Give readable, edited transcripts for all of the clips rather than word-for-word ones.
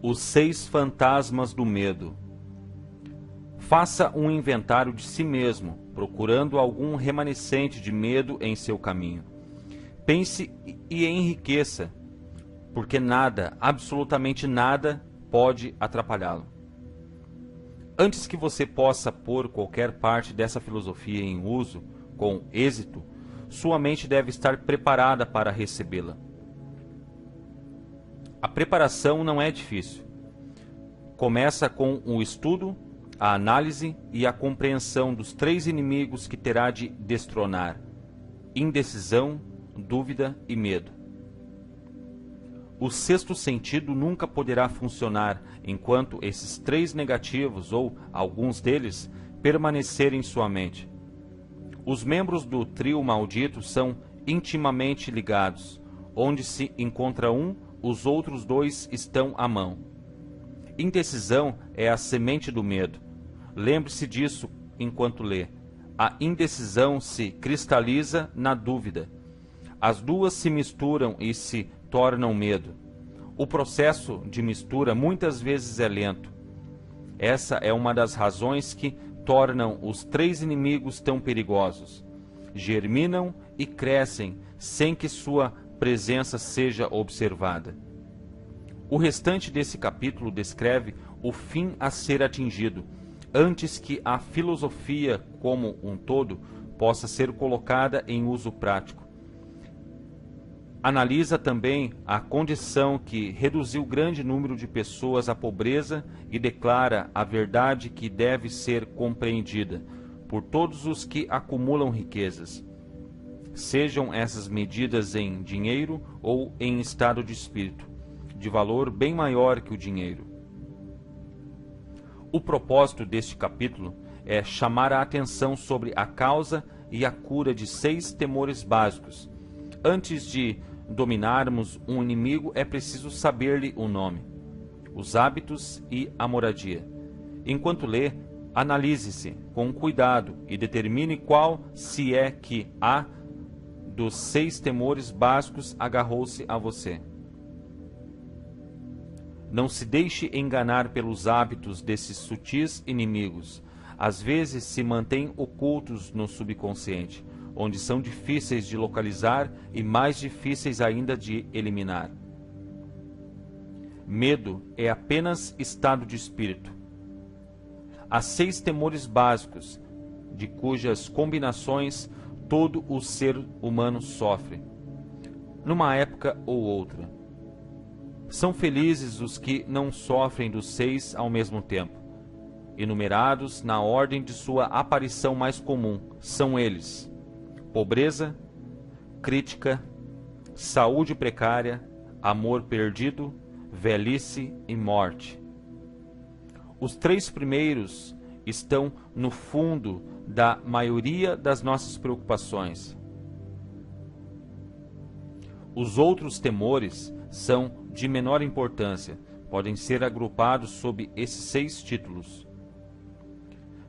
Os 6 fantasmas do medo. Faça um inventário de si mesmo, procurando algum remanescente de medo em seu caminho. Pense e enriqueça, porque nada, absolutamente nada, pode atrapalhá-lo. Antes que você possa pôr qualquer parte dessa filosofia em uso, com êxito, sua mente deve estar preparada para recebê-la. A preparação não é difícil. Começa com o estudo, a análise e a compreensão dos 3 inimigos que terá de destronar: indecisão, dúvida e medo. O 6º sentido nunca poderá funcionar enquanto esses 3 negativos, ou alguns deles, permanecerem em sua mente. Os membros do trio maldito são intimamente ligados. Onde se encontra um, os outros 2 estão à mão. Indecisão é a semente do medo. Lembre-se disso enquanto lê. A indecisão se cristaliza na dúvida. As duas se misturam e se tornam medo. O processo de mistura muitas vezes é lento. Essa é uma das razões que tornam os 3 inimigos tão perigosos. Germinam e crescem sem que sua presença seja observada. O restante desse capítulo descreve o fim a ser atingido, antes que a filosofia como um todo possa ser colocada em uso prático. Analisa também a condição que reduziu grande número de pessoas à pobreza e declara a verdade que deve ser compreendida por todos os que acumulam riquezas, sejam essas medidas em dinheiro ou em estado de espírito, de valor bem maior que o dinheiro. O propósito deste capítulo é chamar a atenção sobre a causa e a cura de 6 temores básicos. Antes de dominarmos um inimigo, é preciso saber-lhe o nome, os hábitos e a moradia. Enquanto lê, analise-se com cuidado e determine qual se é que há dos 6 temores básicos agarrou-se a você. Não se deixe enganar pelos hábitos desses sutis inimigos. Às vezes se mantêm ocultos no subconsciente, onde são difíceis de localizar e mais difíceis ainda de eliminar. Medo é apenas estado de espírito. Há 6 temores básicos, de cujas combinações todo o ser humano sofre, numa época ou outra. São felizes os que não sofrem dos 6 ao mesmo tempo. Enumerados na ordem de sua aparição mais comum, são eles: pobreza, crítica, saúde precária, amor perdido, velhice e morte. Os 3 primeiros estão no fundo da maioria das nossas preocupações. Os outros temores são de menor importância, podem ser agrupados sob esses 6 títulos.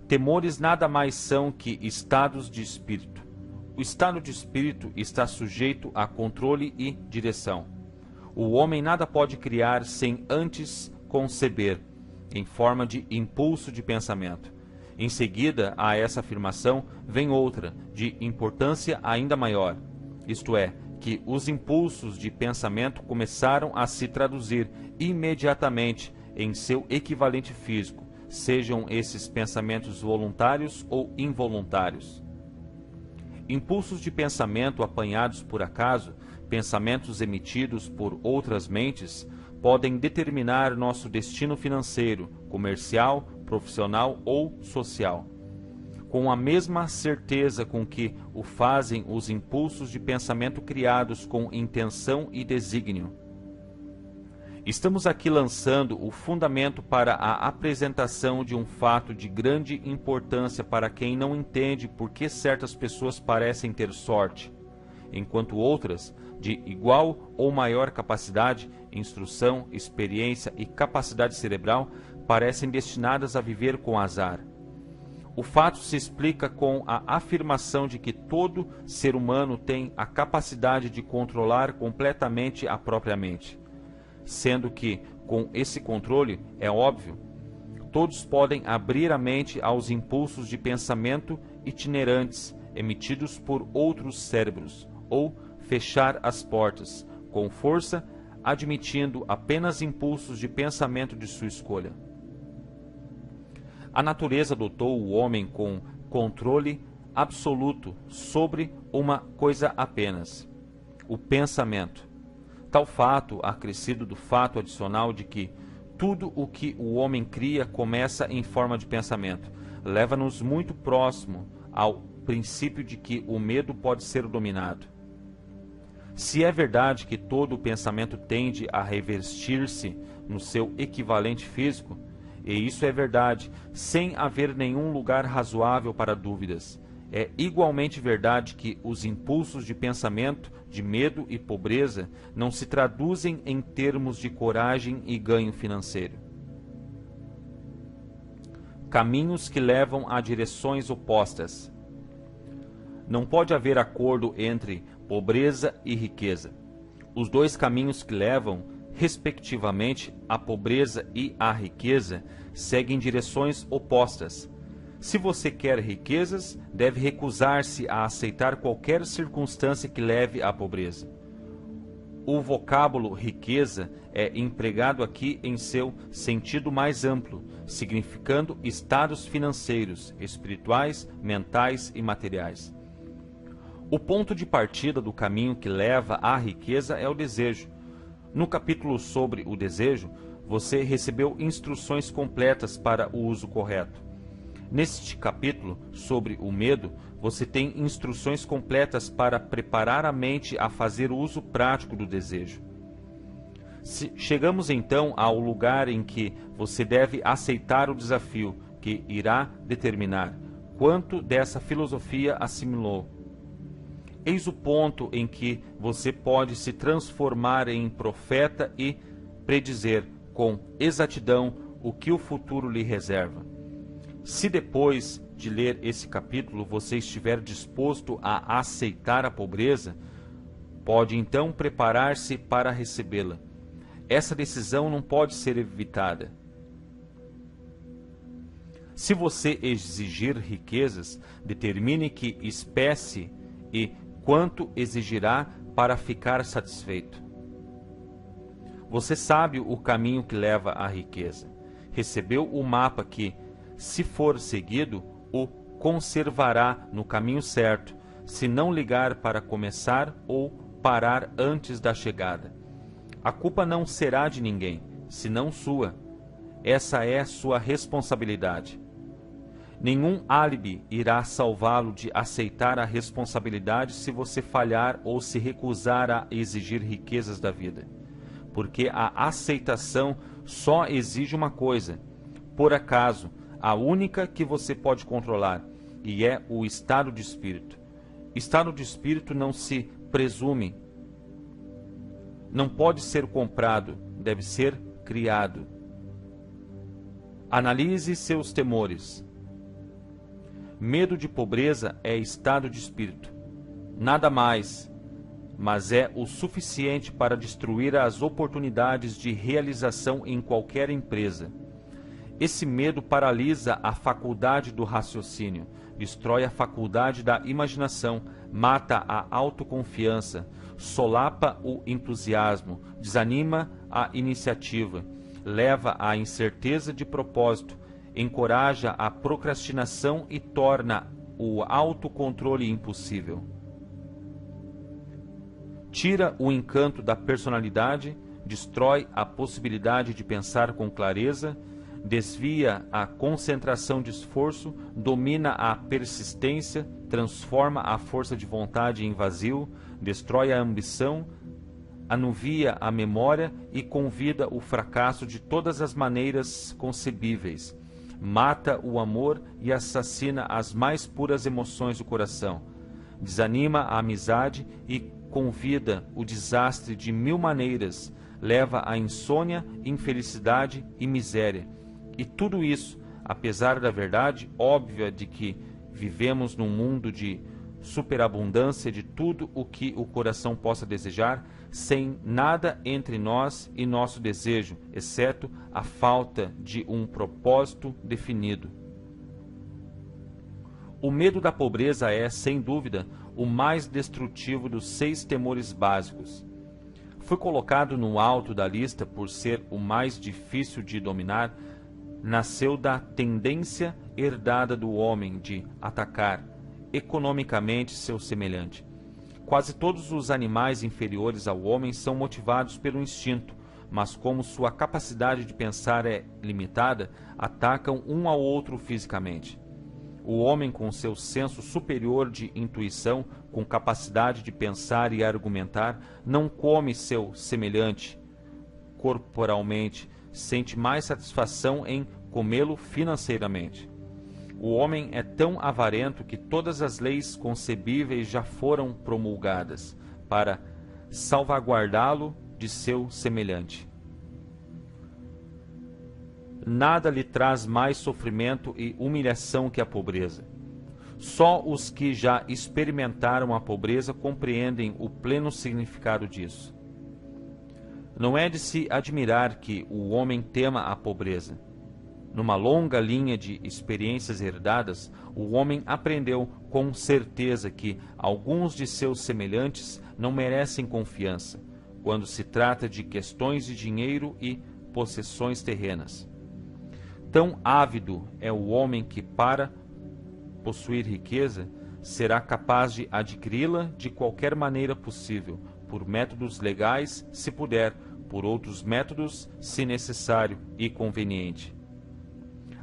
Temores nada mais são que estados de espírito. O estado de espírito está sujeito a controle e direção. O homem nada pode criar sem antes conceber, em forma de impulso de pensamento. Em seguida a essa afirmação vem outra, de importância ainda maior, isto é, que os impulsos de pensamento começaram a se traduzir imediatamente em seu equivalente físico, sejam esses pensamentos voluntários ou involuntários. Impulsos de pensamento apanhados por acaso, pensamentos emitidos por outras mentes, podem determinar nosso destino financeiro, comercial, profissional ou social, com a mesma certeza com que o fazem os impulsos de pensamento criados com intenção e desígnio. Estamos aqui lançando o fundamento para a apresentação de um fato de grande importância para quem não entende por que certas pessoas parecem ter sorte, enquanto outras, de igual ou maior capacidade, instrução, experiência e capacidade cerebral, parecem destinadas a viver com azar. O fato se explica com a afirmação de que todo ser humano tem a capacidade de controlar completamente a própria mente, sendo que, Com esse controle, é óbvio, todos podem abrir a mente aos impulsos de pensamento itinerantes emitidos por outros cérebros, ou fechar as portas, com força, admitindo apenas impulsos de pensamento de sua escolha. A natureza dotou o homem com controle absoluto sobre uma coisa apenas: o pensamento. Tal fato, acrescido do fato adicional de que tudo o que o homem cria começa em forma de pensamento, leva-nos muito próximo ao princípio de que o medo pode ser dominado. Se é verdade que todo o pensamento tende a revestir-se no seu equivalente físico, e isso é verdade, sem haver nenhum lugar razoável para dúvidas, é igualmente verdade que os impulsos de pensamento, de medo e pobreza não se traduzem em termos de coragem e ganho financeiro. Caminhos que levam a direções opostas. Não pode haver acordo entre pobreza e riqueza. Os dois caminhos que levam, respectivamente, à pobreza e à riqueza, seguem direções opostas. Se você quer riquezas, deve recusar-se a aceitar qualquer circunstância que leve à pobreza. O vocábulo riqueza é empregado aqui em seu sentido mais amplo, significando estados financeiros, espirituais, mentais e materiais. O ponto de partida do caminho que leva à riqueza é o desejo. No capítulo sobre o desejo, você recebeu instruções completas para o uso correto. Neste capítulo sobre o medo, você tem instruções completas para preparar a mente a fazer uso prático do desejo. Chegamos então ao lugar em que você deve aceitar o desafio que irá determinar quanto dessa filosofia assimilou. Eis o ponto em que você pode se transformar em profeta e predizer com exatidão o que o futuro lhe reserva. Se depois de ler esse capítulo você estiver disposto a aceitar a pobreza, pode então preparar-se para recebê-la. Essa decisão não pode ser evitada. Se você exigir riquezas, determine que espécie e quanto exigirá para ficar satisfeito. Você sabe o caminho que leva à riqueza. Recebeu o mapa que, se for seguido, o conservará no caminho certo, se não ligar para começar ou parar antes da chegada. A culpa não será de ninguém, senão sua. Essa é sua responsabilidade. Nenhum álibi irá salvá-lo de aceitar a responsabilidade se você falhar ou se recusar a exigir riquezas da vida. Porque a aceitação só exige uma coisa, por acaso, a única que você pode controlar, e é o estado de espírito. Estado de espírito não se presume, não pode ser comprado, deve ser criado. Analise seus temores. Medo de pobreza é estado de espírito. Nada mais, mas é o suficiente para destruir as oportunidades de realização em qualquer empresa. Esse medo paralisa a faculdade do raciocínio, destrói a faculdade da imaginação, mata a autoconfiança, solapa o entusiasmo, desanima a iniciativa, leva à incerteza de propósito, encoraja a procrastinação e torna o autocontrole impossível. Tira o encanto da personalidade, destrói a possibilidade de pensar com clareza, desvia a concentração de esforço, domina a persistência, transforma a força de vontade em vazio, destrói a ambição, anuvia a memória e convida o fracasso de todas as maneiras concebíveis. Mata o amor e assassina as mais puras emoções do coração. Desanima a amizade e convida o desastre de mil maneiras. Leva a insônia, infelicidade e miséria. E tudo isso, apesar da verdade óbvia de que vivemos num mundo de superabundância de tudo o que o coração possa desejar, sem nada entre nós e nosso desejo, exceto a falta de um propósito definido. O medo da pobreza é, sem dúvida, o mais destrutivo dos 6 temores básicos. Foi colocado no alto da lista por ser o mais difícil de dominar. Nasceu da tendência herdada do homem de atacar economicamente seu semelhante. Quase todos os animais inferiores ao homem são motivados pelo instinto, mas como sua capacidade de pensar é limitada, atacam um ao outro fisicamente. O homem, com seu senso superior de intuição, com capacidade de pensar e argumentar, não come seu semelhante corporalmente, sente mais satisfação em comê-lo financeiramente. O homem é tão avarento que todas as leis concebíveis já foram promulgadas para salvaguardá-lo de seu semelhante. Nada lhe traz mais sofrimento e humilhação que a pobreza. Só os que já experimentaram a pobreza compreendem o pleno significado disso. Não é de se admirar que o homem tema a pobreza. Numa longa linha de experiências herdadas, o homem aprendeu com certeza que alguns de seus semelhantes não merecem confiança, quando se trata de questões de dinheiro e possessões terrenas. Tão ávido é o homem que, para possuir riqueza, será capaz de adquiri-la de qualquer maneira possível, por métodos legais, se puder, por outros métodos, se necessário e conveniente.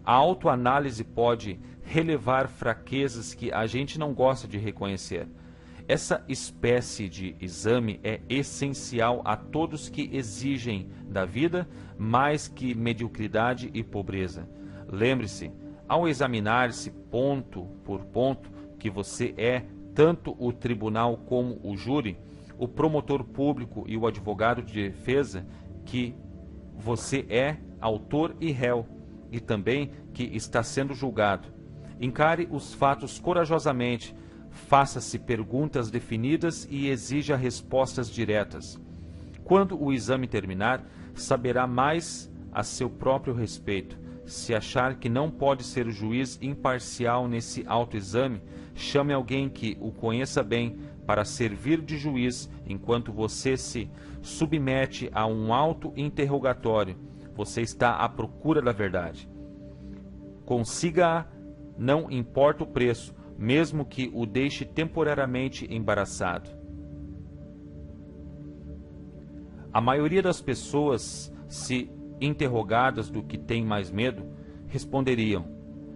A autoanálise pode relevar fraquezas que a gente não gosta de reconhecer. Essa espécie de exame é essencial a todos que exigem da vida mais que mediocridade e pobreza. Lembre-se, ao examinar-se ponto por ponto, que você é tanto o tribunal como o júri, o promotor público e o advogado de defesa, que você é autor e réu, e também que está sendo julgado. Encare os fatos corajosamente, faça-se perguntas definidas e exija respostas diretas. Quando o exame terminar, saberá mais a seu próprio respeito. Se achar que não pode ser o juiz imparcial nesse autoexame, chame alguém que o conheça bem para servir de juiz enquanto você se submete a um auto-interrogatório. Você está à procura da verdade. Consiga-a, não importa o preço, mesmo que o deixe temporariamente embaraçado. A maioria das pessoas, se interrogadas do que tem mais medo, responderiam: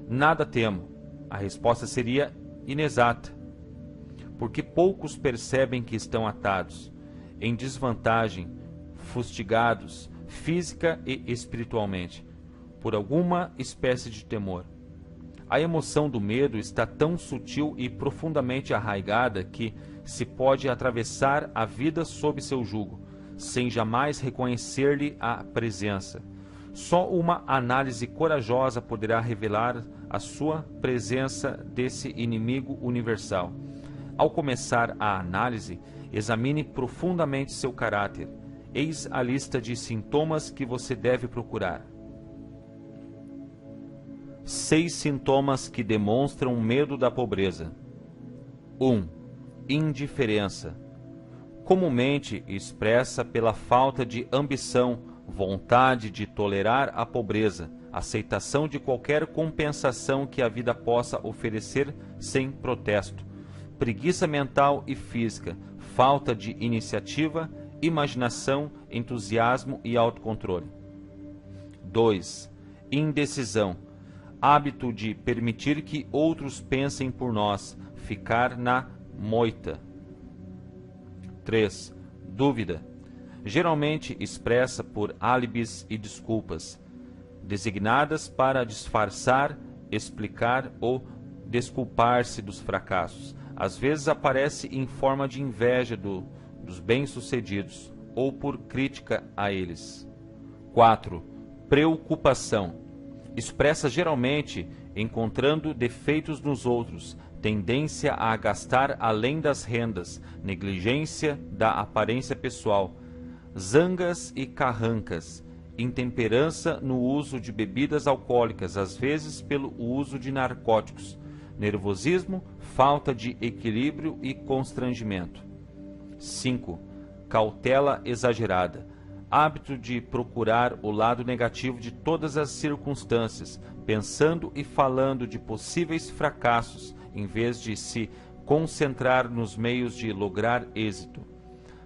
nada temo. A resposta seria inexata, porque poucos percebem que estão atados, em desvantagem, fustigados, física e espiritualmente, por alguma espécie de temor. A emoção do medo está tão sutil e profundamente arraigada que se pode atravessar a vida sob seu jugo, sem jamais reconhecer-lhe a presença. Só uma análise corajosa poderá revelar a sua presença desse inimigo universal. Ao começar a análise, examine profundamente seu caráter. Eis a lista de sintomas que você deve procurar. 6 sintomas que demonstram medo da pobreza. 1. Indiferença. Comumente expressa pela falta de ambição, vontade de tolerar a pobreza, aceitação de qualquer compensação que a vida possa oferecer sem protesto, preguiça mental e física, falta de iniciativa, imaginação, entusiasmo e autocontrole. 2. Indecisão. Hábito de permitir que outros pensem por nós, ficar na moita. 3. Dúvida. Geralmente expressa por álibis e desculpas, designadas para disfarçar, explicar ou desculpar-se dos fracassos. Às vezes aparece em forma de inveja dos bem-sucedidos ou por crítica a eles. 4. Preocupação. Expressa geralmente encontrando defeitos nos outros, tendência a gastar além das rendas, negligência da aparência pessoal, zangas e carrancas, intemperança no uso de bebidas alcoólicas, às vezes pelo uso de narcóticos, nervosismo, falta de equilíbrio e constrangimento. 5. Cautela exagerada, hábito de procurar o lado negativo de todas as circunstâncias, pensando e falando de possíveis fracassos, em vez de se concentrar nos meios de lograr êxito.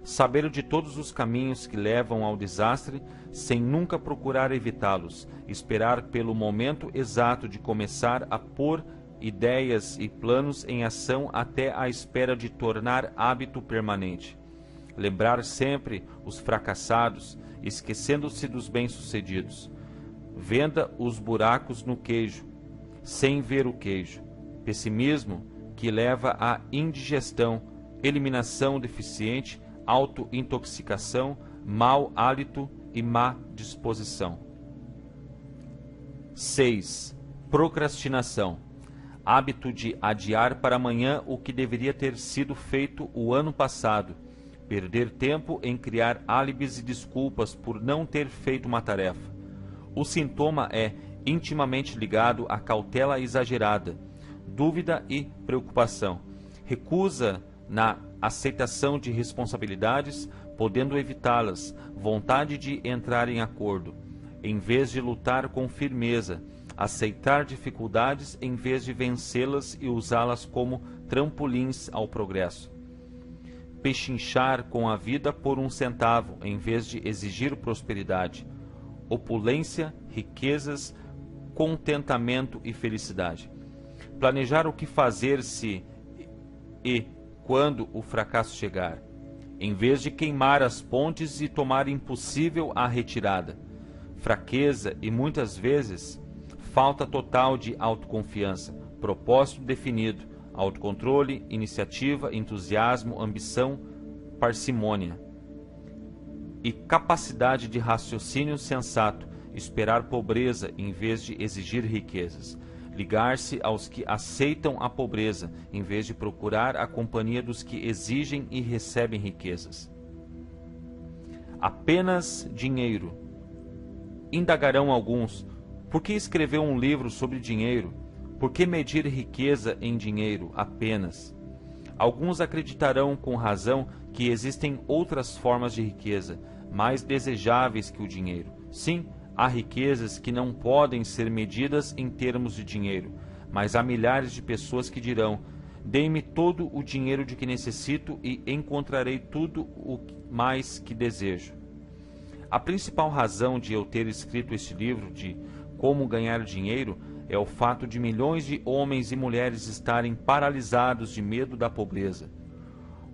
Saber de todos os caminhos que levam ao desastre, sem nunca procurar evitá-los, esperar pelo momento exato de começar a pôr ideias e planos em ação até à espera de tornar hábito permanente. Lembrar sempre os fracassados, esquecendo-se dos bem-sucedidos. Venda os buracos no queijo, sem ver o queijo. Pessimismo que leva à indigestão, eliminação deficiente, auto-intoxicação, mau hálito e má disposição. 6. Procrastinação. Hábito de adiar para amanhã o que deveria ter sido feito o ano passado. Perder tempo em criar álibis e desculpas por não ter feito uma tarefa. O sintoma é intimamente ligado à cautela exagerada, dúvida e preocupação, recusa na aceitação de responsabilidades, podendo evitá-las, vontade de entrar em acordo, em vez de lutar com firmeza, aceitar dificuldades em vez de vencê-las e usá-las como trampolins ao progresso. Pechinchar com a vida por um centavo, em vez de exigir prosperidade, opulência, riquezas, contentamento e felicidade. Planejar o que fazer se e quando o fracasso chegar, em vez de queimar as pontes e tomar impossível a retirada. Fraqueza e, muitas vezes, falta total de autoconfiança, propósito definido, autocontrole, iniciativa, entusiasmo, ambição, parcimônia. E capacidade de raciocínio sensato, esperar pobreza em vez de exigir riquezas. Ligar-se aos que aceitam a pobreza, em vez de procurar a companhia dos que exigem e recebem riquezas. Apenas dinheiro. Indagarão alguns: por que escreveu um livro sobre dinheiro? Por que medir riqueza em dinheiro apenas? Alguns acreditarão com razão que existem outras formas de riqueza, mais desejáveis que o dinheiro. Sim, há riquezas que não podem ser medidas em termos de dinheiro, mas há milhares de pessoas que dirão: dê-me todo o dinheiro de que necessito e encontrarei tudo o mais que desejo. A principal razão de eu ter escrito este livro de Como Ganhar Dinheiro é o fato de milhões de homens e mulheres estarem paralisados de medo da pobreza.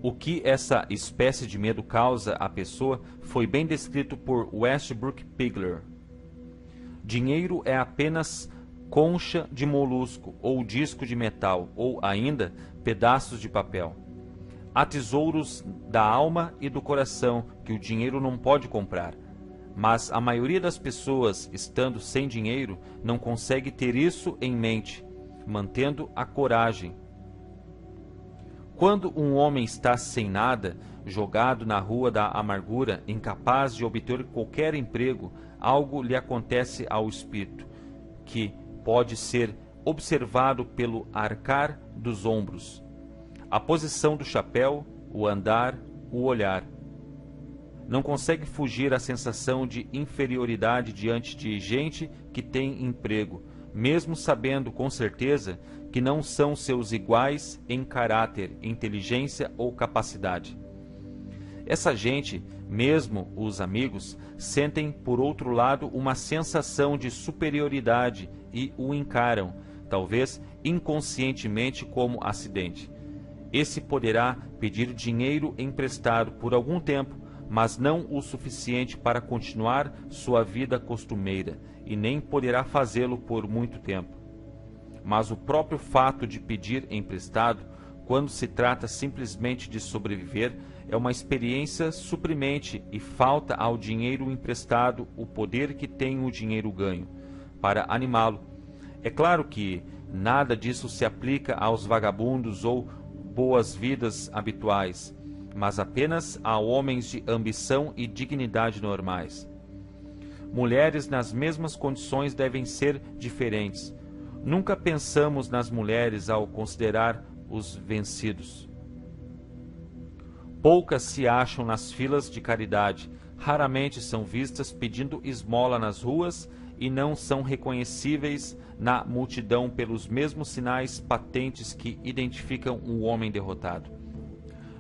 O que essa espécie de medo causa à pessoa foi bem descrito por Westbrook Pigler. Dinheiro é apenas concha de molusco, ou disco de metal, ou ainda pedaços de papel. Há tesouros da alma e do coração que o dinheiro não pode comprar, mas a maioria das pessoas, estando sem dinheiro, não consegue ter isso em mente, mantendo a coragem. Quando um homem está sem nada, jogado na rua da amargura, incapaz de obter qualquer emprego, algo lhe acontece ao espírito, que pode ser observado pelo arcar dos ombros, a posição do chapéu, o andar, o olhar. Não consegue fugir à sensação de inferioridade diante de gente que tem emprego, mesmo sabendo com certeza que não são seus iguais em caráter, inteligência ou capacidade. Essa gente, mesmo os amigos, sentem por outro lado uma sensação de superioridade e o encaram, talvez inconscientemente, como acidente. Esse poderá pedir dinheiro emprestado por algum tempo, mas não o suficiente para continuar sua vida costumeira, e nem poderá fazê-lo por muito tempo. Mas o próprio fato de pedir emprestado, quando se trata simplesmente de sobreviver, é uma experiência suprimente e falta ao dinheiro emprestado o poder que tem o dinheiro ganho, para animá-lo. É claro que Nada disso se aplica aos vagabundos ou boas-vidas habituais, mas apenas a homens de ambição e dignidade normais. Mulheres nas mesmas condições devem ser diferentes. Nunca pensamos nas mulheres ao considerar os vencidos. Poucas se acham nas filas de caridade, raramente são vistas pedindo esmola nas ruas e não são reconhecíveis na multidão pelos mesmos sinais patentes que identificam um homem derrotado.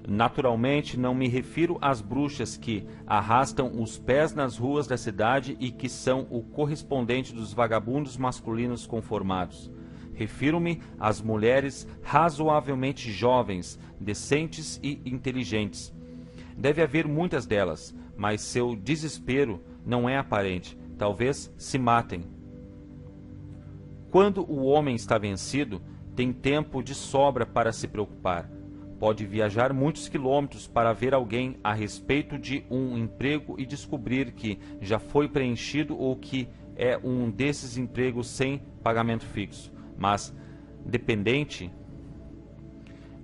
Naturalmente, não me refiro às bruxas que arrastam os pés nas ruas da cidade e que são o correspondente dos vagabundos masculinos conformados. Refiro-me às mulheres razoavelmente jovens, decentes e inteligentes. Deve haver muitas delas, mas seu desespero não é aparente. Talvez se matem. Quando o homem está vencido, tem tempo de sobra para se preocupar. Pode viajar muitos quilômetros para ver alguém a respeito de um emprego e descobrir que já foi preenchido ou que é um desses empregos sem pagamento fixo, mas dependente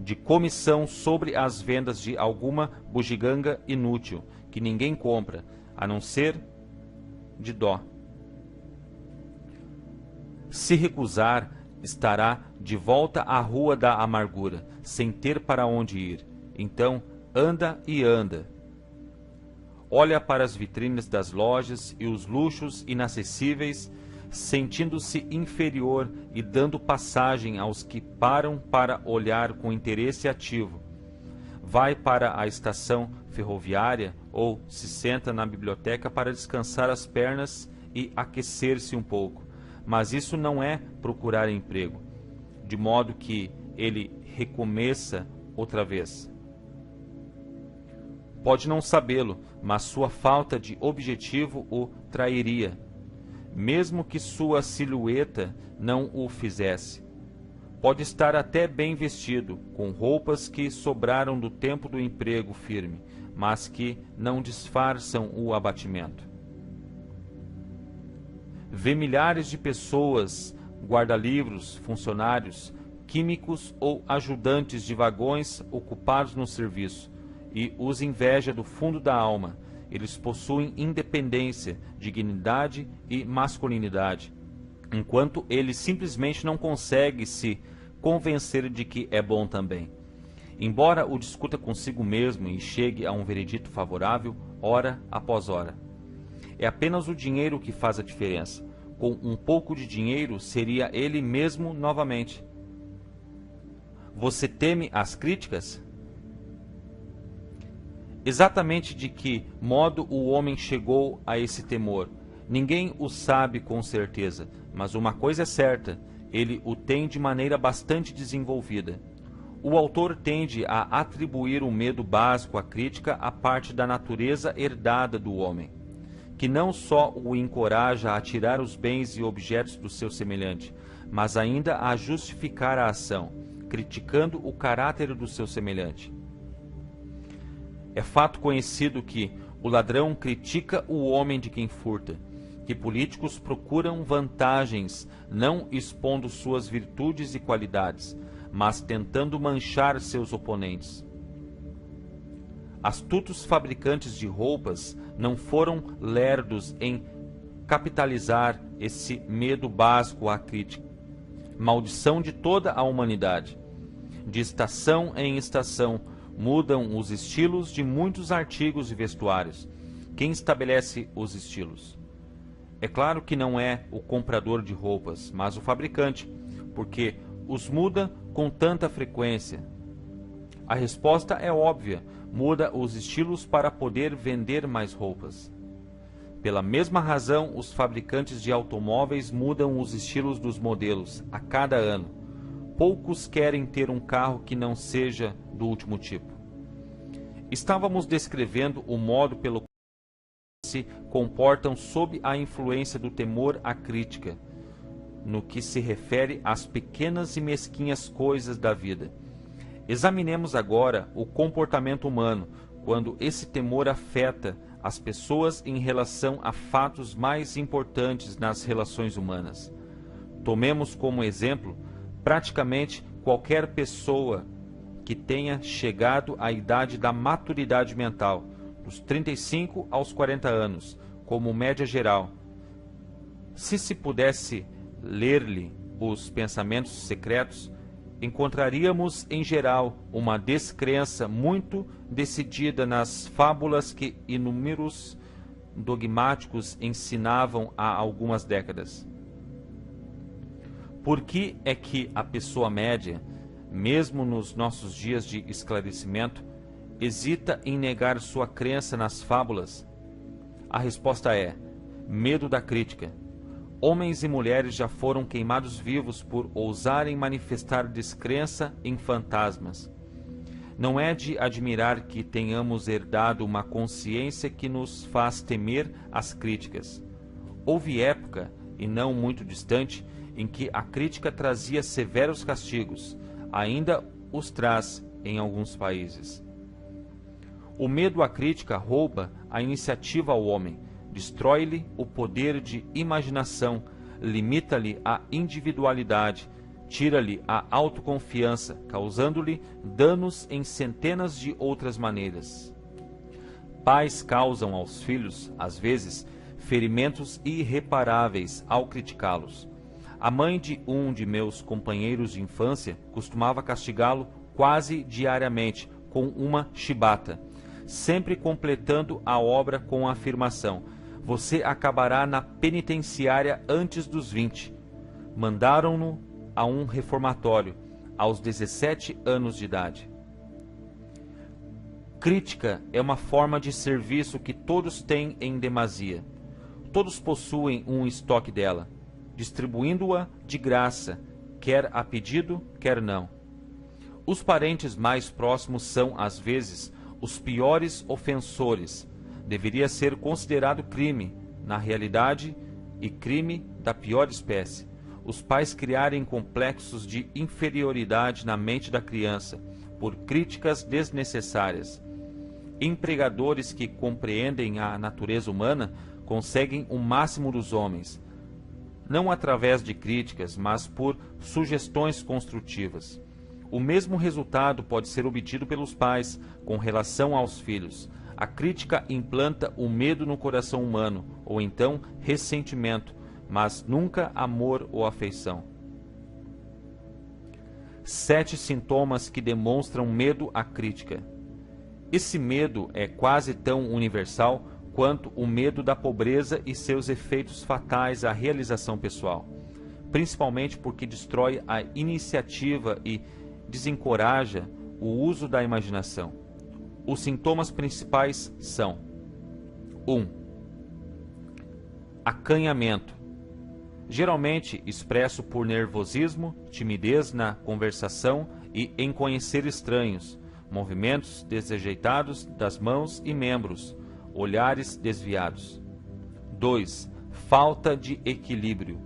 de comissão sobre as vendas de alguma bugiganga inútil que ninguém compra, a não ser de dó. Se recusar, estará de volta à rua da amargura, sem ter para onde ir. Então, anda e anda. Olha para as vitrines das lojas e os luxos inacessíveis, sentindo-se inferior e dando passagem aos que param para olhar com interesse ativo. Vai para a estação ferroviária ou se senta na biblioteca para descansar as pernas e aquecer-se um pouco. Mas isso não é procurar emprego, de modo que ele recomeça outra vez. Pode não sabê-lo, mas sua falta de objetivo o trairia, mesmo que sua silhueta não o fizesse. Pode estar até bem vestido, com roupas que sobraram do tempo do emprego firme, mas que não disfarçam o abatimento. Vê milhares de pessoas, guarda-livros, funcionários, químicos ou ajudantes de vagões ocupados no serviço, e os inveja do fundo da alma. Eles possuem independência, dignidade e masculinidade, enquanto ele simplesmente não consegue se convencer de que é bom também. Embora o discuta consigo mesmo e chegue a um veredito favorável, hora após hora. É apenas o dinheiro que faz a diferença. Com um pouco de dinheiro, seria ele mesmo novamente. Você teme as críticas? Exatamente de que modo o homem chegou a esse temor, ninguém o sabe com certeza, mas uma coisa é certa, ele o tem de maneira bastante desenvolvida. O autor tende a atribuir o medo básico à crítica à parte da natureza herdada do homem, que não só o encoraja a tirar os bens e objetos do seu semelhante, mas ainda a justificar a ação, criticando o caráter do seu semelhante. É fato conhecido que o ladrão critica o homem de quem furta, que políticos procuram vantagens, não expondo suas virtudes e qualidades, mas tentando manchar seus oponentes. Astutos fabricantes de roupas não foram lerdos em capitalizar esse medo básico à crítica, maldição de toda a humanidade. De estação em estação, mudam os estilos de muitos artigos e vestuários. Quem estabelece os estilos? É claro que não é o comprador de roupas, mas o fabricante, porque os muda com tanta frequência. A resposta é óbvia, muda os estilos para poder vender mais roupas. Pela mesma razão, os fabricantes de automóveis mudam os estilos dos modelos a cada ano. Poucos querem ter um carro que não seja do último tipo. Estávamos descrevendo o modo pelo qual se comportam sob a influência do temor à crítica, no que se refere às pequenas e mesquinhas coisas da vida. Examinemos agora o comportamento humano, quando esse temor afeta as pessoas em relação a fatos mais importantes nas relações humanas. Tomemos como exemplo Praticamente qualquer pessoa que tenha chegado à idade da maturidade mental, dos 35 aos 40 anos, como média geral, se pudesse ler-lhe os pensamentos secretos, encontraríamos em geral uma descrença muito decidida nas fábulas que inúmeros dogmáticos ensinavam há algumas décadas. Por que é que a pessoa média, mesmo nos nossos dias de esclarecimento, hesita em negar sua crença nas fábulas? A resposta é: medo da crítica. Homens e mulheres já foram queimados vivos por ousarem manifestar descrença em fantasmas. Não é de admirar que tenhamos herdado uma consciência que nos faz temer as críticas. Houve época, e não muito distante, em que a crítica trazia severos castigos. Ainda os traz em alguns países. O medo à crítica rouba a iniciativa ao homem, destrói-lhe o poder de imaginação, limita-lhe a individualidade, tira-lhe a autoconfiança, causando-lhe danos em centenas de outras maneiras. Pais causam aos filhos, às vezes, ferimentos irreparáveis ao criticá-los. A mãe de um de meus companheiros de infância costumava castigá-lo quase diariamente com uma chibata, sempre completando a obra com a afirmação: "Você acabará na penitenciária antes dos 20. Mandaram-no a um reformatório aos 17 anos de idade. Crítica é uma forma de serviço que todos têm em demasia. Todos possuem um estoque dela, distribuindo-a de graça, quer a pedido, quer não. Os parentes mais próximos são, às vezes, os piores ofensores. Deveria ser considerado crime, na realidade, e crime da pior espécie, os pais criarem complexos de inferioridade na mente da criança, por críticas desnecessárias. Empregadores que compreendem a natureza humana conseguem o máximo dos homens, não através de críticas, mas por sugestões construtivas. O mesmo resultado pode ser obtido pelos pais com relação aos filhos. A crítica implanta o medo no coração humano, ou então ressentimento, mas nunca amor ou afeição. 7 sintomas que demonstram medo à crítica. Esse medo é quase tão universal quanto o medo da pobreza e seus efeitos fatais à realização pessoal, principalmente porque destrói a iniciativa e desencoraja o uso da imaginação. Os sintomas principais são: 1. Acanhamento, geralmente expresso por nervosismo, timidez na conversação e em conhecer estranhos, movimentos desajeitados das mãos e membros, olhares desviados. 2. Falta de equilíbrio,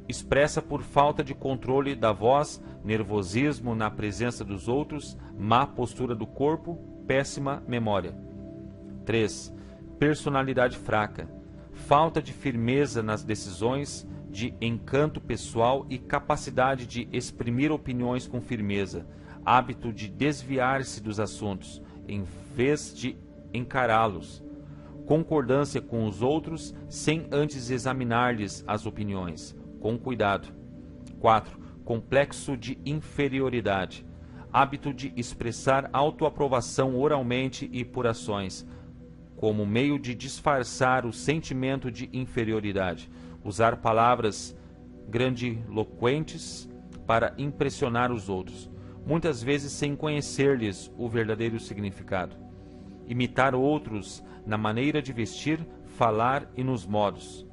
expressa por falta de controle da voz, nervosismo na presença dos outros, má postura do corpo, péssima memória. 3. Personalidade fraca, falta de firmeza nas decisões, de encanto pessoal e capacidade de exprimir opiniões com firmeza, hábito de desviar-se dos assuntos, em vez de encará-los, concordância com os outros sem antes examinar-lhes as opiniões, com cuidado. 4. Complexo de inferioridade, hábito de expressar autoaprovação oralmente e por ações, como meio de disfarçar o sentimento de inferioridade, usar palavras grandiloquentes para impressionar os outros, muitas vezes sem conhecer-lhes o verdadeiro significado. Imitar outros na maneira de vestir, falar e nos modos,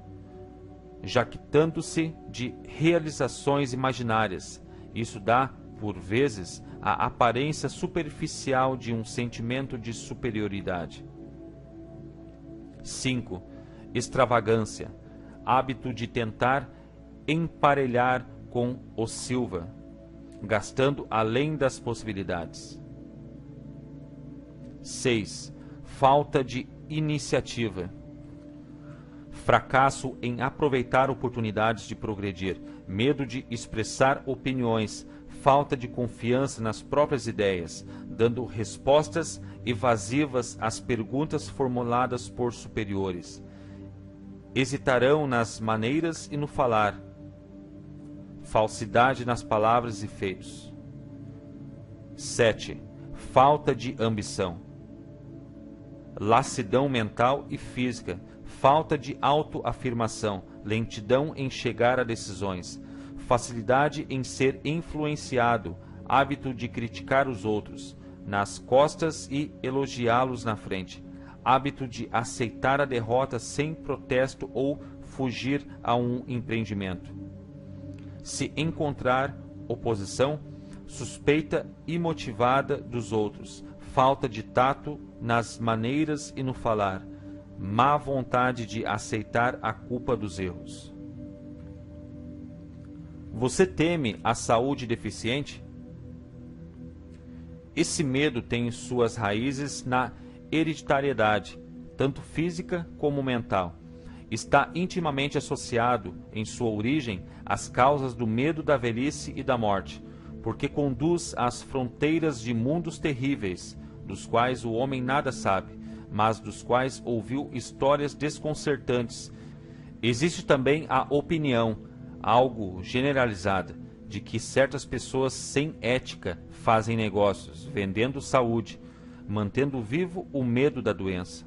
jactando-se de realizações imaginárias. Isso dá, por vezes, a aparência superficial de um sentimento de superioridade. 5. Extravagância, hábito de tentar emparelhar com o Silva, gastando além das possibilidades. 6. Falta de iniciativa, fracasso em aproveitar oportunidades de progredir, medo de expressar opiniões, falta de confiança nas próprias ideias, dando respostas evasivas às perguntas formuladas por superiores. Hesitarão nas maneiras e no falar, falsidade nas palavras e feitos. 7. Falta de ambição, lassidão mental e física, falta de autoafirmação, lentidão em chegar a decisões, facilidade em ser influenciado, hábito de criticar os outros nas costas e elogiá-los na frente, hábito de aceitar a derrota sem protesto ou fugir a um empreendimento. Se encontrar oposição, suspeita imotivada dos outros, falta de tato nas maneiras e no falar, má vontade de aceitar a culpa dos erros. Você teme a saúde deficiente? Esse medo tem suas raízes na hereditariedade, tanto física como mental. Está intimamente associado, em sua origem, às causas do medo da velhice e da morte, porque conduz às fronteiras de mundos terríveis, dos quais o homem nada sabe, mas dos quais ouviu histórias desconcertantes. Existe também a opinião, algo generalizada, de que certas pessoas sem ética fazem negócios, vendendo saúde, mantendo vivo o medo da doença.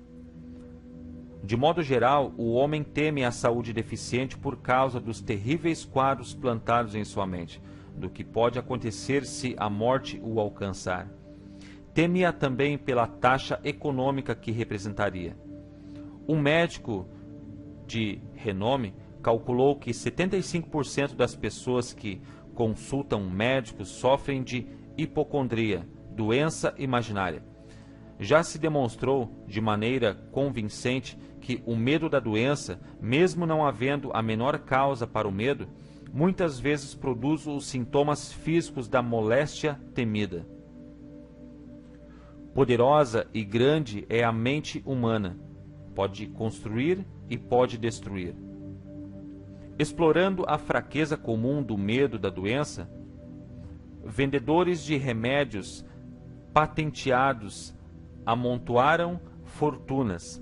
De modo geral, o homem teme a saúde deficiente por causa dos terríveis quadros plantados em sua mente, do que pode acontecer se a morte o alcançar. Teme-a também pela taxa econômica que representaria. Um médico de renome calculou que 75% das pessoas que consultam médicos sofrem de hipocondria, doença imaginária. Já se demonstrou de maneira convincente que o medo da doença, mesmo não havendo a menor causa para o medo, muitas vezes produz os sintomas físicos da moléstia temida. Poderosa e grande é a mente humana. Pode construir e pode destruir. Explorando a fraqueza comum do medo da doença, vendedores de remédios patenteados amontoaram fortunas.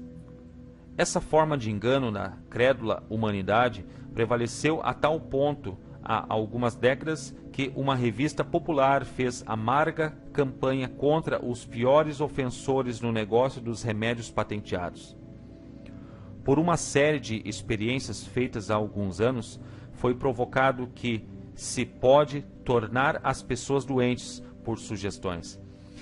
Essa forma de engano na crédula humanidade prevaleceu a tal ponto há algumas décadas que uma revista popular fez amarga campanha contra os piores ofensores no negócio dos remédios patenteados. Por uma série de experiências feitas há alguns anos, foi provocado que se pode tornar as pessoas doentes por sugestões.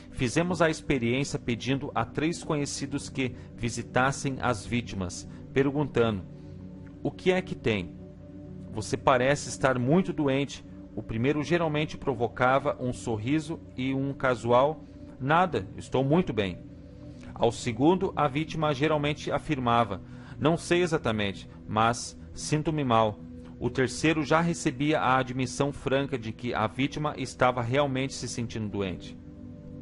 Fizemos a experiência pedindo a 3 conhecidos que visitassem as vítimas, perguntando: o que é que tem? Você parece estar muito doente. O primeiro geralmente provocava um sorriso e um casual: nada, estou muito bem. Ao segundo, a vítima geralmente afirmava: não sei exatamente, mas sinto-me mal. O terceiro já recebia a admissão franca de que a vítima estava realmente se sentindo doente.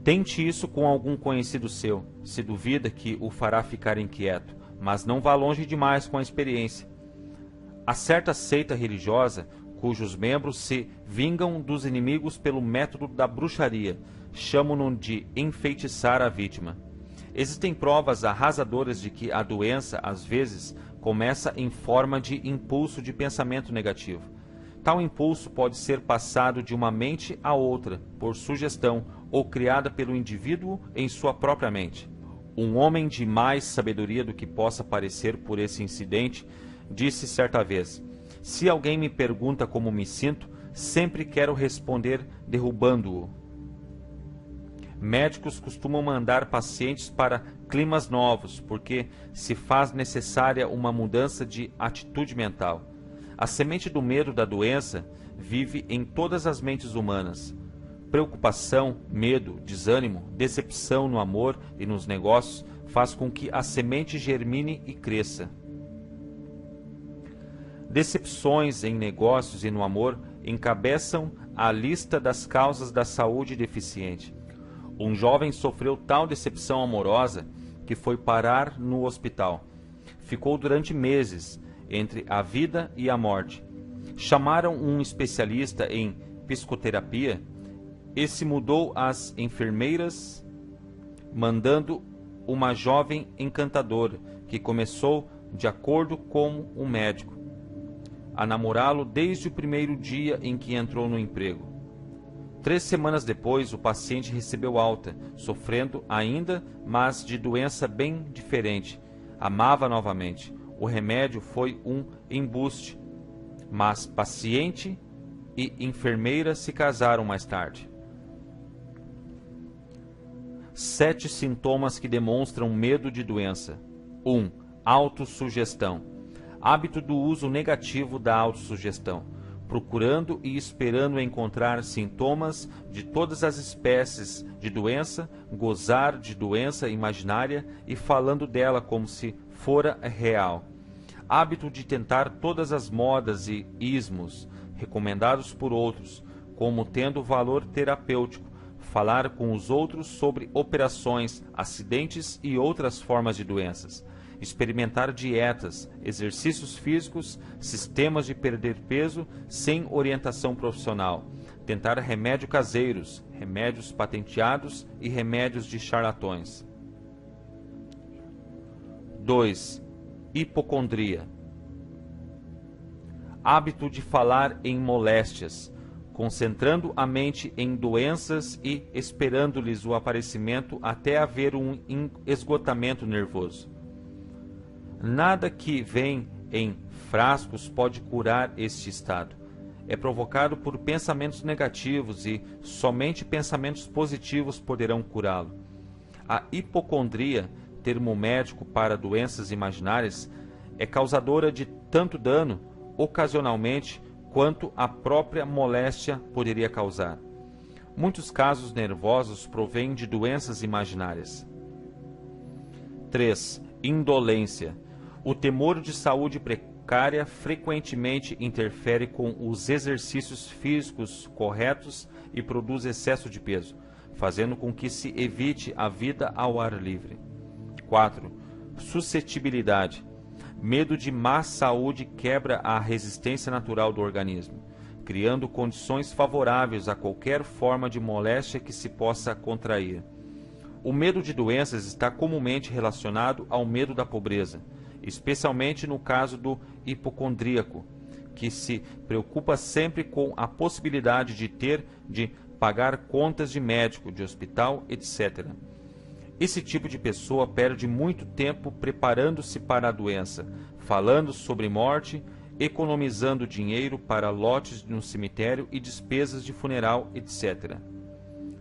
Tente isso com algum conhecido seu, se duvida que o fará ficar inquieto, mas não vá longe demais com a experiência. Há certa seita religiosa cujos membros se vingam dos inimigos pelo método da bruxaria, chamam-no de enfeitiçar a vítima. Existem provas arrasadoras de que a doença, às vezes, começa em forma de impulso de pensamento negativo. Tal impulso pode ser passado de uma mente a outra, por sugestão, ou criada pelo indivíduo em sua própria mente. Um homem de mais sabedoria do que possa parecer por esse incidente disse certa vez: se alguém me pergunta como me sinto, sempre quero responder derrubando-o. Médicos costumam mandar pacientes para climas novos, porque se faz necessária uma mudança de atitude mental. A semente do medo da doença vive em todas as mentes humanas. Preocupação, medo, desânimo, decepção no amor e nos negócios faz com que a semente germine e cresça. Decepções em negócios e no amor encabeçam a lista das causas da saúde deficiente. Um jovem sofreu tal decepção amorosa que foi parar no hospital. Ficou durante meses entre a vida e a morte. Chamaram um especialista em psicoterapia. Esse mudou as enfermeiras, mandando uma jovem encantadora, que começou, de acordo com um médico, a namorá-lo desde o primeiro dia em que entrou no emprego. 3 semanas depois, o paciente recebeu alta, sofrendo ainda, mas de doença bem diferente. Amava novamente. O remédio foi um embuste, mas paciente e enfermeira se casaram mais tarde. 7 sintomas que demonstram medo de doença. 1. Autossugestão. Hábito do uso negativo da autossugestão, procurando e esperando encontrar sintomas de todas as espécies de doença, gozar de doença imaginária e falando dela como se fora real. Hábito de tentar todas as modas e ismos recomendados por outros, como tendo valor terapêutico, falar com os outros sobre operações, acidentes e outras formas de doenças, experimentar dietas, exercícios físicos, sistemas de perder peso sem orientação profissional, tentar remédios caseiros, remédios patenteados e remédios de charlatões. 2. Hipocondria. Hábito de falar em moléstias, concentrando a mente em doenças e esperando-lhes o aparecimento até haver um esgotamento nervoso. Nada que vem em frascos pode curar este estado. É provocado por pensamentos negativos e somente pensamentos positivos poderão curá-lo. A hipocondria, termo médico para doenças imaginárias, é causadora de tanto dano, ocasionalmente, quanto a própria moléstia poderia causar. Muitos casos nervosos provêm de doenças imaginárias. 3. Indolência. O temor de saúde precária frequentemente interfere com os exercícios físicos corretos e produz excesso de peso, fazendo com que se evite a vida ao ar livre. 4. Suscetibilidade. Medo de má saúde quebra a resistência natural do organismo, criando condições favoráveis a qualquer forma de moléstia que se possa contrair. O medo de doenças está comumente relacionado ao medo da pobreza, especialmente no caso do hipocondríaco, que se preocupa sempre com a possibilidade de ter de pagar contas de médico, de hospital, etc. Esse tipo de pessoa perde muito tempo preparando-se para a doença, falando sobre morte, economizando dinheiro para lotes no cemitério e despesas de funeral, etc.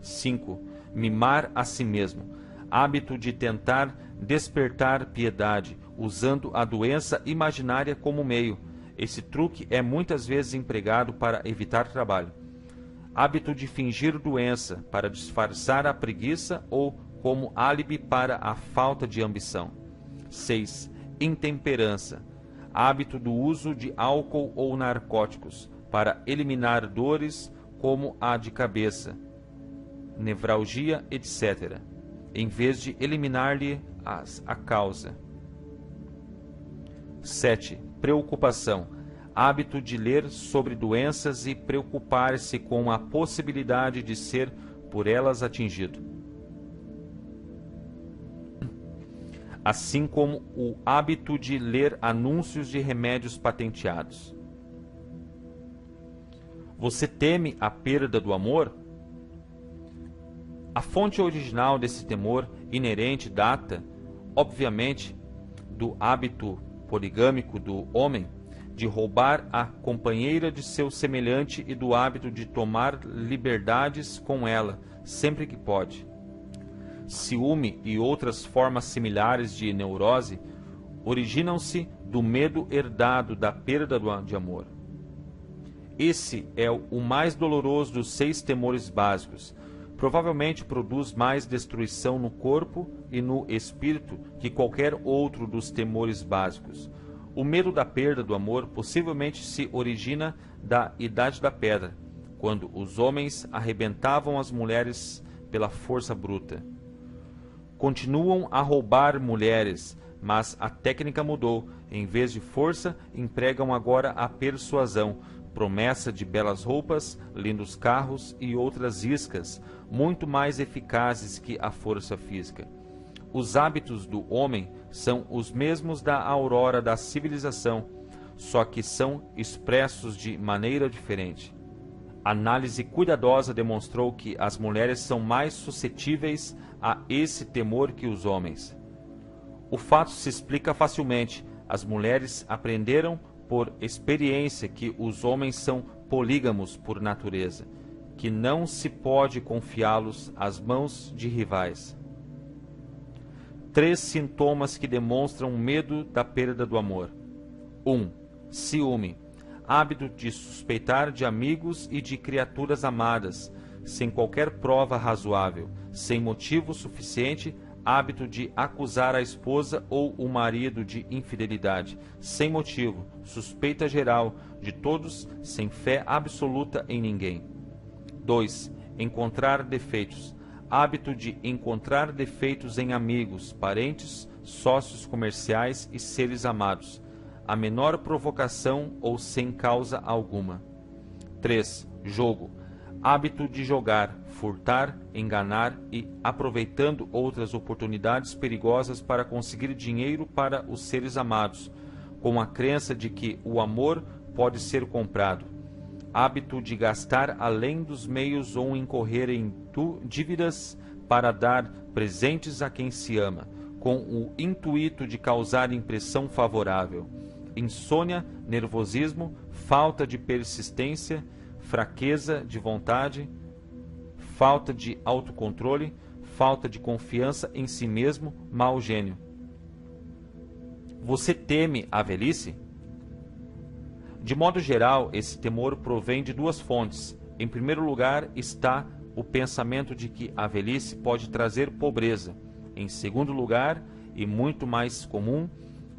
5. Mimar a si mesmo. Hábito de tentar despertar piedade, usando a doença imaginária como meio. Esse truque é muitas vezes empregado para evitar trabalho. Hábito de fingir doença para disfarçar a preguiça ou como álibi para a falta de ambição. 6. Intemperança. Hábito do uso de álcool ou narcóticos para eliminar dores como a de cabeça, nevralgia, etc., em vez de eliminar-lhe a causa. 7. Preocupação. Hábito de ler sobre doenças e preocupar-se com a possibilidade de ser por elas atingido, assim como o hábito de ler anúncios de remédios patenteados. Você teme a perda do amor? A fonte original desse temor inerente data, obviamente, do hábito poligâmico do homem de roubar a companheira de seu semelhante e do hábito de tomar liberdades com ela sempre que pode. Ciúme e outras formas similares de neurose originam-se do medo herdado da perda de amor. Esse é o mais doloroso dos 6 temores básicos. Provavelmente produz mais destruição no corpo e no espírito que qualquer outro dos temores básicos. O medo da perda do amor possivelmente se origina da Idade da Pedra, quando os homens arrebentavam as mulheres pela força bruta. Continuam a roubar mulheres, mas a técnica mudou. Em vez de força, empregam agora a persuasão, promessa de belas roupas, lindos carros e outras iscas, muito mais eficazes que a força física. Os hábitos do homem são os mesmos da aurora da civilização, só que são expressos de maneira diferente. Análise cuidadosa demonstrou que as mulheres são mais suscetíveis a esse temor que os homens. O fato se explica facilmente. As mulheres aprenderam por experiência que os homens são polígamos por natureza, que não se pode confiá-los às mãos de rivais. 3 sintomas que demonstram medo da perda do amor. 1. Ciúme. Hábito de suspeitar de amigos e de criaturas amadas, sem qualquer prova razoável, sem motivo suficiente. Hábito de acusar a esposa ou o marido de infidelidade, sem motivo, suspeita geral de todos, sem fé absoluta em ninguém. 2. Encontrar defeitos. Hábito de encontrar defeitos em amigos, parentes, sócios comerciais e seres amados, a menor provocação ou sem causa alguma. 3. Jogo. Hábito de jogar, furtar, enganar e aproveitando outras oportunidades perigosas para conseguir dinheiro para os seres amados, com a crença de que o amor pode ser comprado. Hábito de gastar além dos meios ou incorrer em dívidas para dar presentes a quem se ama, com o intuito de causar impressão favorável. Insônia, nervosismo, falta de persistência, fraqueza de vontade, falta de autocontrole, falta de confiança em si mesmo, mau gênio. Você teme a velhice? De modo geral, esse temor provém de 2 fontes. Em primeiro lugar está o pensamento de que a velhice pode trazer pobreza. Em segundo lugar, e muito mais comum,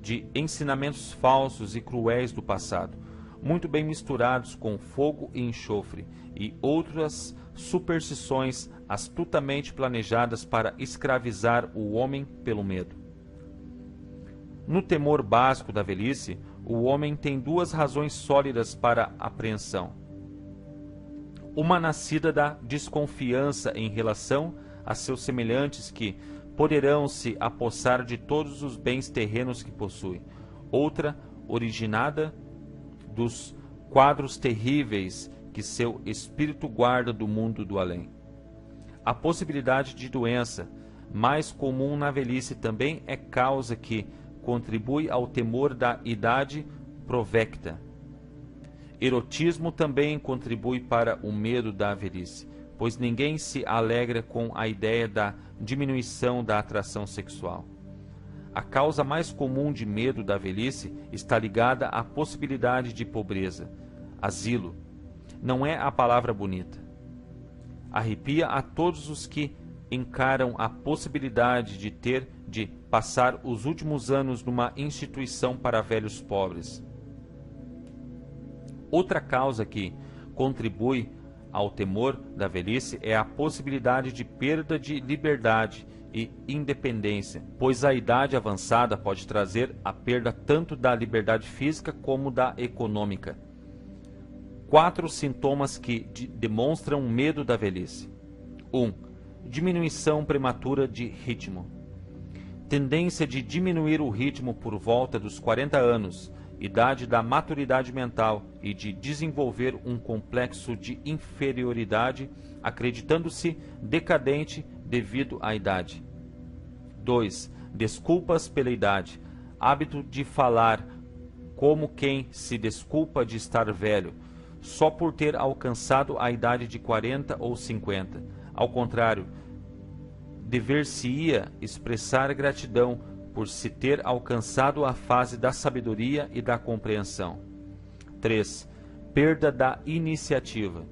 de ensinamentos falsos e cruéis do passado, muito bem misturados com fogo e enxofre, e outras superstições astutamente planejadas para escravizar o homem pelo medo. No temor básico da velhice, o homem tem 2 razões sólidas para apreensão. Uma nascida da desconfiança em relação a seus semelhantes que poderão se apossar de todos os bens terrenos que possui. Outra, originada dos quadros terríveis que seu espírito guarda do mundo do além. A possibilidade de doença, mais comum na velhice, também é causa que contribui ao temor da idade provecta. Erotismo também contribui para o medo da velhice, pois ninguém se alegra com a ideia da diminuição da atração sexual. A causa mais comum de medo da velhice está ligada à possibilidade de pobreza. Asilo não é a palavra bonita. Arrepia a todos os que encaram a possibilidade de ter de passar os últimos anos numa instituição para velhos pobres. Outra causa que contribui ao temor da velhice é a possibilidade de perda de liberdade e independência, pois a idade avançada pode trazer a perda tanto da liberdade física como da econômica. 4 sintomas que demonstram medo da velhice. 1. Diminuição prematura de ritmo. Tendência de diminuir o ritmo por volta dos 40 anos, idade da maturidade mental, e de desenvolver um complexo de inferioridade, acreditando-se decadente devido à idade. 2. Desculpas pela idade. Hábito de falar como quem se desculpa de estar velho, só por ter alcançado a idade de 40 ou 50. Ao contrário, dever-se-ia expressar gratidão por se ter alcançado a fase da sabedoria e da compreensão. 3. Perda da iniciativa.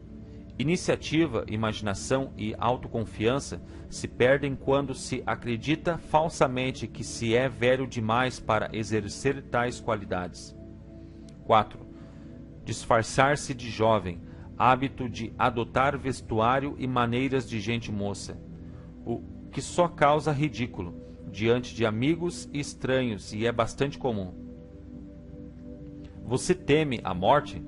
Iniciativa, imaginação e autoconfiança se perdem quando se acredita falsamente que se é velho demais para exercer tais qualidades. 4. Disfarçar-se de jovem, hábito de adotar vestuário e maneiras de gente moça, o que só causa ridículo. diante de amigos e estranhos e é bastante comum. Você teme a morte?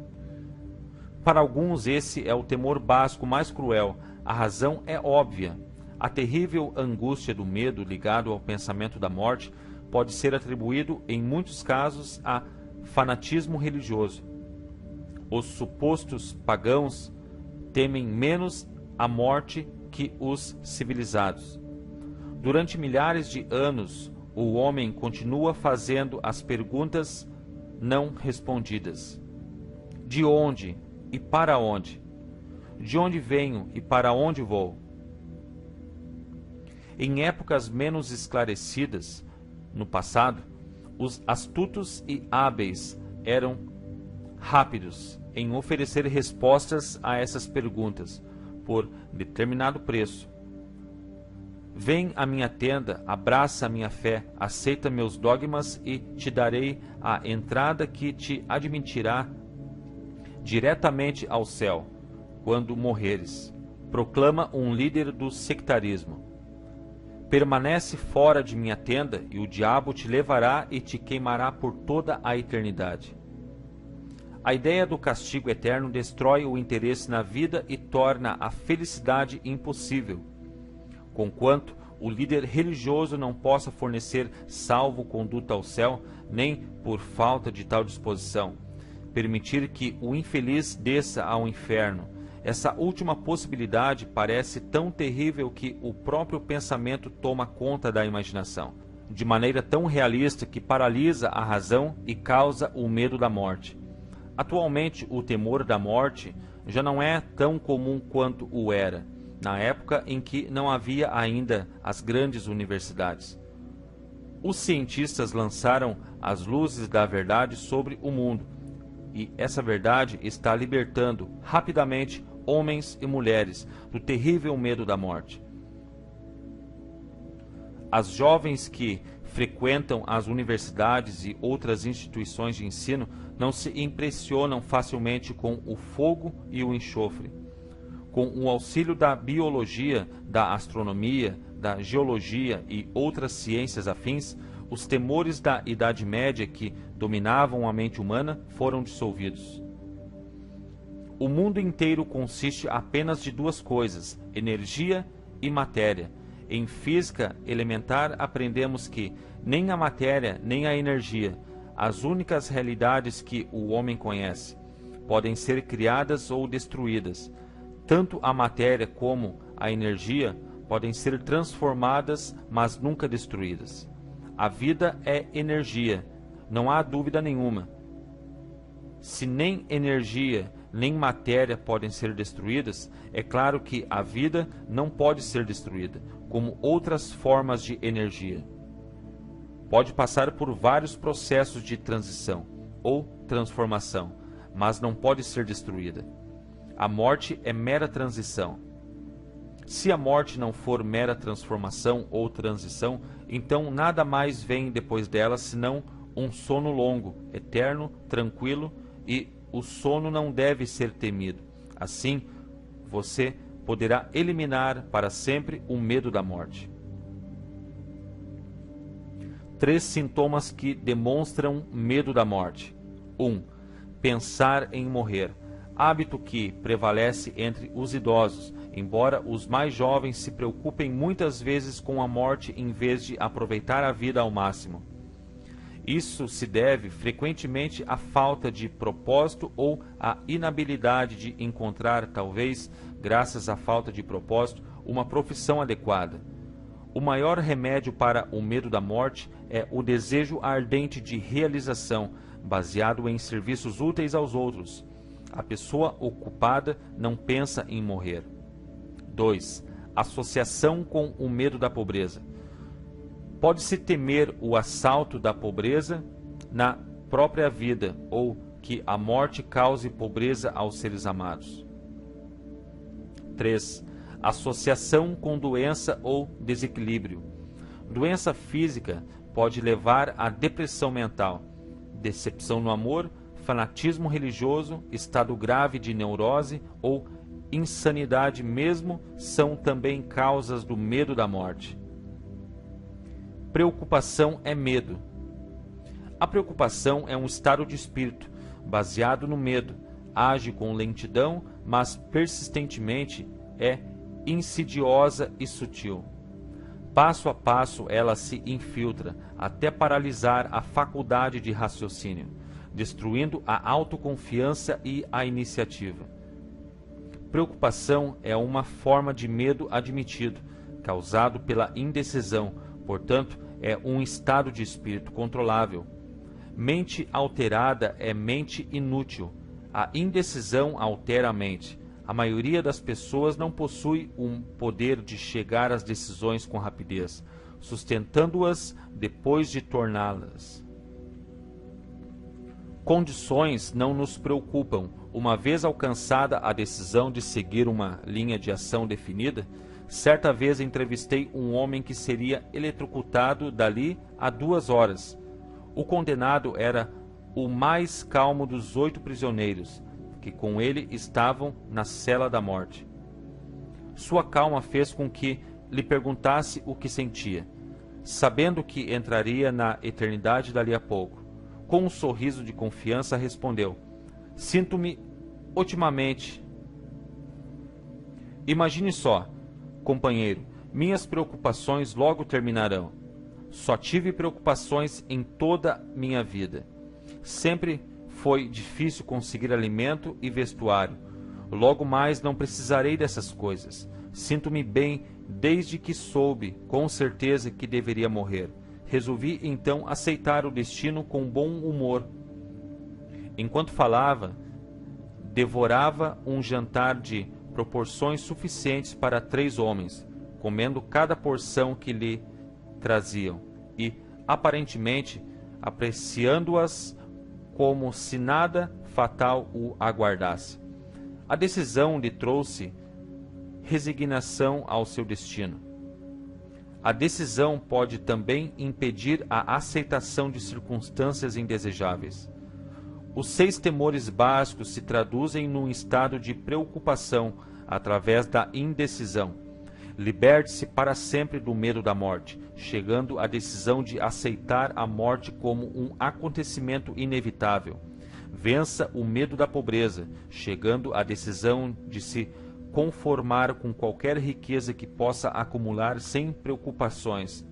Para alguns esse é o temor básico mais cruel. A razão é óbvia. A terrível angústia do medo ligado ao pensamento da morte pode ser atribuído, em muitos casos, a fanatismo religioso. Os supostos pagãos temem menos a morte que os civilizados. Durante milhares de anos, o homem continua fazendo as perguntas não respondidas. De onde e para onde? De onde venho e para onde vou? Em épocas menos esclarecidas, no passado, os astutos e hábeis eram rápidos em oferecer respostas a essas perguntas por determinado preço. Vem à minha tenda, abraça a minha fé, aceita meus dogmas e te darei a entrada que te admitirá diretamente ao céu, quando morreres. Proclama um líder do sectarismo. Permanece fora de minha tenda e o diabo te levará e te queimará por toda a eternidade. A ideia do castigo eterno destrói o interesse na vida e torna a felicidade impossível. Conquanto o líder religioso não possa fornecer salvo-conduto ao céu, nem por falta de tal disposição, permitir que o infeliz desça ao inferno. Essa última possibilidade parece tão terrível que o próprio pensamento toma conta da imaginação, de maneira tão realista que paralisa a razão e causa o medo da morte. Atualmente, o temor da morte já não é tão comum quanto o era, na época em que não havia ainda as grandes universidades. Os cientistas lançaram as luzes da verdade sobre o mundo, e essa verdade está libertando rapidamente homens e mulheres do terrível medo da morte. As jovens que frequentam as universidades e outras instituições de ensino não se impressionam facilmente com o fogo e o enxofre. Com o auxílio da biologia, da astronomia, da geologia e outras ciências afins, os temores da Idade Média que dominavam a mente humana foram dissolvidos. O mundo inteiro consiste apenas de duas coisas, energia e matéria. Em física elementar aprendemos que nem a matéria nem a energia, as únicas realidades que o homem conhece, podem ser criadas ou destruídas. Tanto a matéria como a energia podem ser transformadas, mas nunca destruídas. A vida é energia, não há dúvida nenhuma. Se nem energia nem matéria podem ser destruídas, é claro que a vida não pode ser destruída, como outras formas de energia. Pode passar por vários processos de transição ou transformação, mas não pode ser destruída. A morte é mera transição. Se a morte não for mera transformação ou transição, então nada mais vem depois dela senão um sono longo, eterno, tranquilo, e o sono não deve ser temido. Assim, você poderá eliminar para sempre o medo da morte. 3 sintomas que demonstram medo da morte. 1. Pensar em morrer. Hábito que prevalece entre os idosos, embora os mais jovens se preocupem muitas vezes com a morte em vez de aproveitar a vida ao máximo. Isso se deve frequentemente à falta de propósito ou à inabilidade de encontrar, talvez, graças à falta de propósito, uma profissão adequada. O maior remédio para o medo da morte é o desejo ardente de realização, baseado em serviços úteis aos outros. A pessoa ocupada não pensa em morrer. 2. Associação com o medo da pobreza. Pode-se temer o assalto da pobreza na própria vida ou que a morte cause pobreza aos seres amados. 3. Associação com doença ou desequilíbrio. Doença física pode levar à depressão mental, decepção no amor, fanatismo religioso, estado grave de neurose ou insanidade mesmo são também causas do medo da morte. Preocupação é medo. A preocupação é um estado de espírito baseado no medo, age com lentidão, mas persistentemente é insidiosa e sutil. Passo a passo ela se infiltra até paralisar a faculdade de raciocínio, destruindo a autoconfiança e a iniciativa. Preocupação é uma forma de medo admitido, causado pela indecisão, portanto, é um estado de espírito controlável. Mente alterada é mente inútil. A indecisão altera a mente. A maioria das pessoas não possui um poder de chegar às decisões com rapidez, sustentando-as depois de torná-las. Condições não nos preocupam. Uma vez alcançada a decisão de seguir uma linha de ação definida, certa vez entrevistei um homem que seria eletrocutado dali a 2 horas. O condenado era o mais calmo dos 8 prisioneiros, que com ele estavam na cela da morte. Sua calma fez com que lhe perguntasse o que sentia, sabendo que entraria na eternidade dali a pouco. Com um sorriso de confiança respondeu: "Sinto-me otimamente." Imagine só, companheiro, minhas preocupações logo terminarão. Só tive preocupações em toda minha vida. Sempre foi difícil conseguir alimento e vestuário. Logo mais não precisarei dessas coisas. Sinto-me bem desde que soube com certeza que deveria morrer. Resolvi então aceitar o destino com bom humor. Enquanto falava, devorava um jantar de proporções suficientes para 3 homens, comendo cada porção que lhe traziam e, aparentemente, apreciando-as como se nada fatal o aguardasse. A decisão lhe trouxe resignação ao seu destino. A decisão pode também impedir a aceitação de circunstâncias indesejáveis. Os 6 temores básicos se traduzem num estado de preocupação através da indecisão. Liberte-se para sempre do medo da morte, chegando à decisão de aceitar a morte como um acontecimento inevitável. Vença o medo da pobreza, chegando à decisão de se conformar com qualquer riqueza que possa acumular sem preocupações.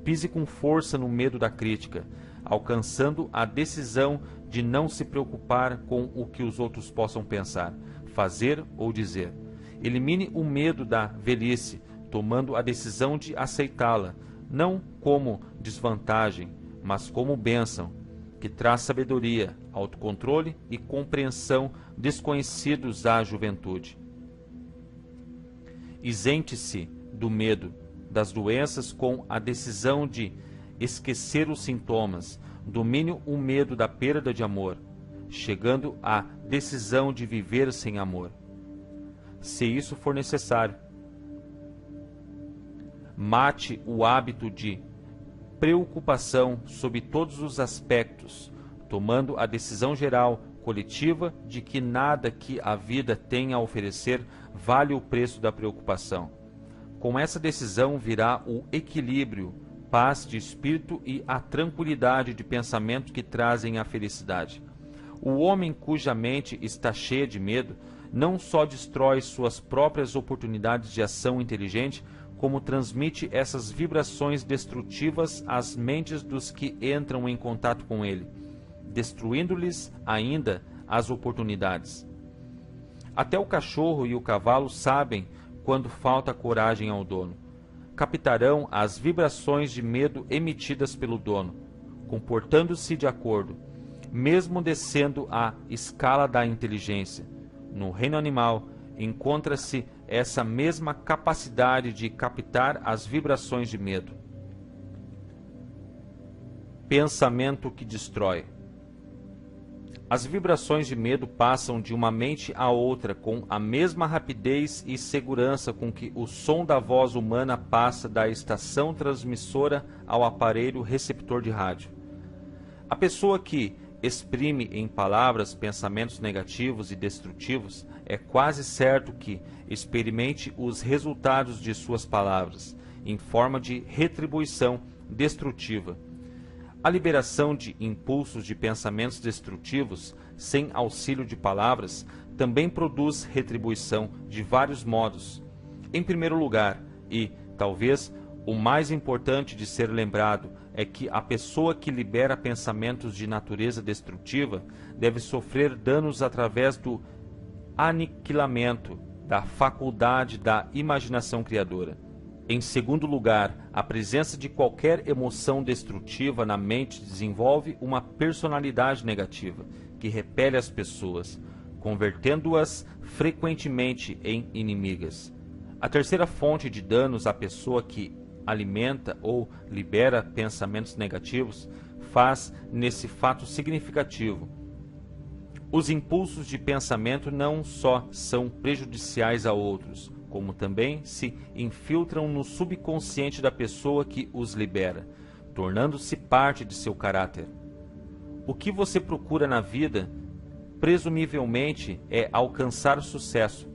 Pise com força no medo da crítica, alcançando a decisão de não se preocupar com o que os outros possam pensar, fazer ou dizer. Elimine o medo da velhice, tomando a decisão de aceitá-la, não como desvantagem, mas como bênção, que traz sabedoria, autocontrole e compreensão desconhecidos à juventude. Isente-se do medo das doenças com a decisão de esquecer os sintomas. Domine o medo da perda de amor, chegando à decisão de viver sem amor, se isso for necessário. Mate o hábito de preocupação sob todos os aspectos, tomando a decisão geral, coletiva, de que nada que a vida tem a oferecer vale o preço da preocupação. Com essa decisão virá o equilíbrio, paz de espírito e a tranquilidade de pensamento que trazem a felicidade. O homem cuja mente está cheia de medo não só destrói suas próprias oportunidades de ação inteligente, como transmite essas vibrações destrutivas às mentes dos que entram em contato com ele, destruindo-lhes ainda as oportunidades. Até o cachorro e o cavalo sabem quando falta coragem ao dono. Captarão as vibrações de medo emitidas pelo dono, comportando-se de acordo, mesmo descendo a escala da inteligência. No reino animal, encontra-se essa mesma capacidade de captar as vibrações de medo. Pensamento que destrói. As vibrações de medo passam de uma mente a outra com a mesma rapidez e segurança com que o som da voz humana passa da estação transmissora ao aparelho receptor de rádio. A pessoa que exprime em palavras pensamentos negativos e destrutivos, é quase certo que experimente os resultados de suas palavras, em forma de retribuição destrutiva. A liberação de impulsos de pensamentos destrutivos, sem auxílio de palavras, também produz retribuição de vários modos. Em primeiro lugar, e talvez o mais importante de ser lembrado, é que a pessoa que libera pensamentos de natureza destrutiva deve sofrer danos através do aniquilamento da faculdade da imaginação criadora. Em segundo lugar, a presença de qualquer emoção destrutiva na mente desenvolve uma personalidade negativa, que repele as pessoas, convertendo-as frequentemente em inimigas. A terceira fonte de danos à pessoa que alimenta ou libera pensamentos negativos faz nesse fato significativo. Os impulsos de pensamento não só são prejudiciais a outros, como também se infiltram no subconsciente da pessoa que os libera, tornando-se parte de seu caráter. O que você procura na vida, presumivelmente, é alcançar sucesso.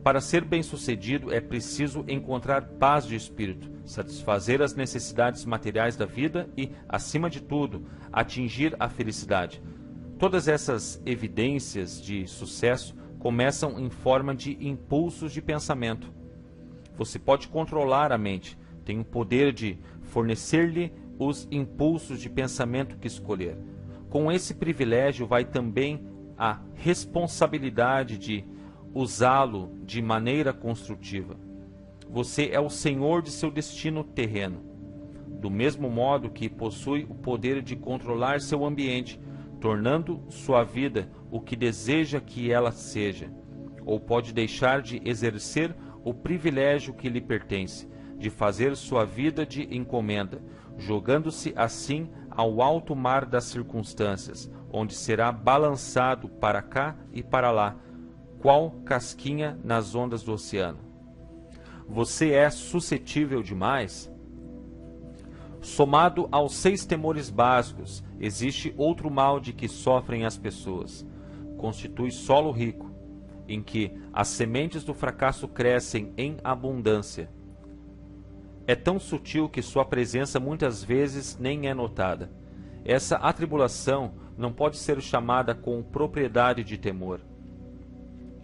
Para ser bem-sucedido é preciso encontrar paz de espírito, satisfazer as necessidades materiais da vida e, acima de tudo, atingir a felicidade. Todas essas evidências de sucesso começam em forma de impulsos de pensamento. Você pode controlar a mente, tem o poder de fornecer-lhe os impulsos de pensamento que escolher. Com esse privilégio vai também a responsabilidade de usá-lo de maneira construtiva. Você é o senhor de seu destino terreno, do mesmo modo que possui o poder de controlar seu ambiente, tornando sua vida o que deseja que ela seja, ou pode deixar de exercer o privilégio que lhe pertence, de fazer sua vida de encomenda, jogando-se assim ao alto mar das circunstâncias, onde será balançado para cá e para lá, qual casquinha nas ondas do oceano. Você é suscetível demais? Somado aos 6 temores básicos, existe outro mal de que sofrem as pessoas. Constitui solo rico, em que as sementes do fracasso crescem em abundância. É tão sutil que sua presença muitas vezes nem é notada. Essa atribulação não pode ser chamada com propriedade de temor.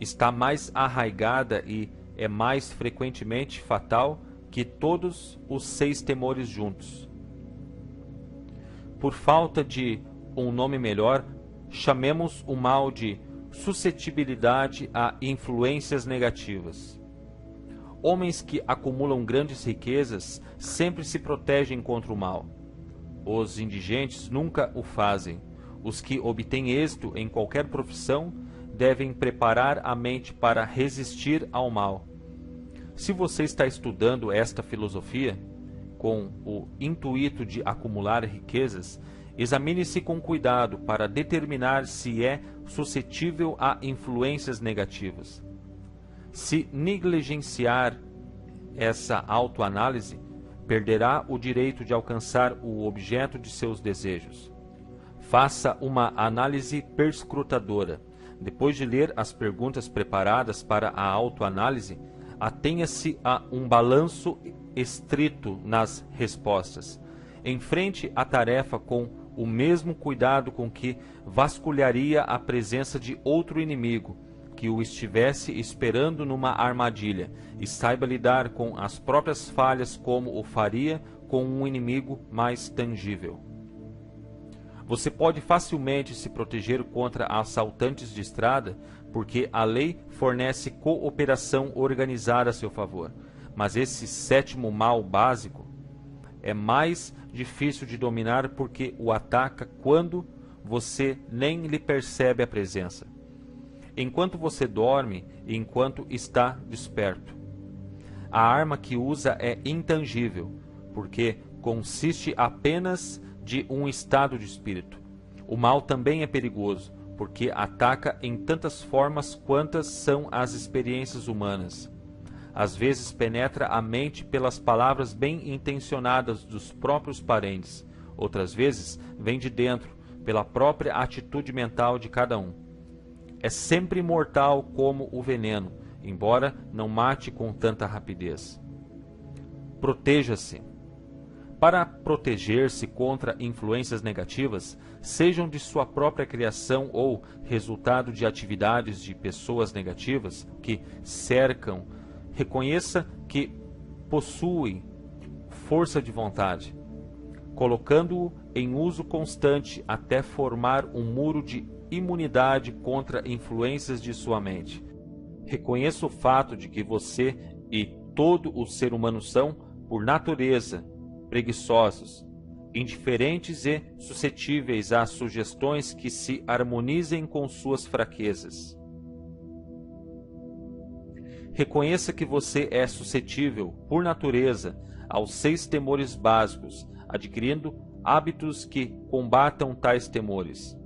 Está mais arraigada e é mais frequentemente fatal que todos os 6 temores juntos. Por falta de um nome melhor, chamemos o mal de suscetibilidade a influências negativas. Homens que acumulam grandes riquezas sempre se protegem contra o mal. Os indigentes nunca o fazem. Os que obtêm êxito em qualquer profissão devem preparar a mente para resistir ao mal. Se você está estudando esta filosofia, com o intuito de acumular riquezas, examine-se com cuidado para determinar se é suscetível a influências negativas. Se negligenciar essa autoanálise, perderá o direito de alcançar o objeto de seus desejos. Faça uma análise perscrutadora. Depois de ler as perguntas preparadas para a autoanálise, atenha-se a um balanço estrito nas respostas. Enfrente a tarefa com o mesmo cuidado com que vasculharia a presença de outro inimigo que o estivesse esperando numa armadilha, e saiba lidar com as próprias falhas como o faria com um inimigo mais tangível. Você pode facilmente se proteger contra assaltantes de estrada, porque a lei fornece cooperação organizada a seu favor. Mas esse 7º mal básico é mais difícil de dominar porque o ataca quando você nem lhe percebe a presença. Enquanto você dorme e enquanto está desperto. A arma que usa é intangível, porque consiste apenas de um estado de espírito. O mal também é perigoso, porque ataca em tantas formas quantas são as experiências humanas. Às vezes penetra a mente pelas palavras bem intencionadas dos próprios parentes, outras vezes vem de dentro, pela própria atitude mental de cada um. É sempre mortal como o veneno, embora não mate com tanta rapidez. Proteja-se. Para proteger-se contra influências negativas, sejam de sua própria criação ou resultado de atividades de pessoas negativas que cercam, reconheça que possui força de vontade, colocando-o em uso constante até formar um muro de imunidade contra influências de sua mente. Reconheça o fato de que você e todo o ser humano são, por natureza, preguiçosos, indiferentes e suscetíveis a sugestões que se harmonizem com suas fraquezas. Reconheça que você é suscetível, por natureza, aos 6 temores básicos, adquirindo hábitos que combatam tais temores.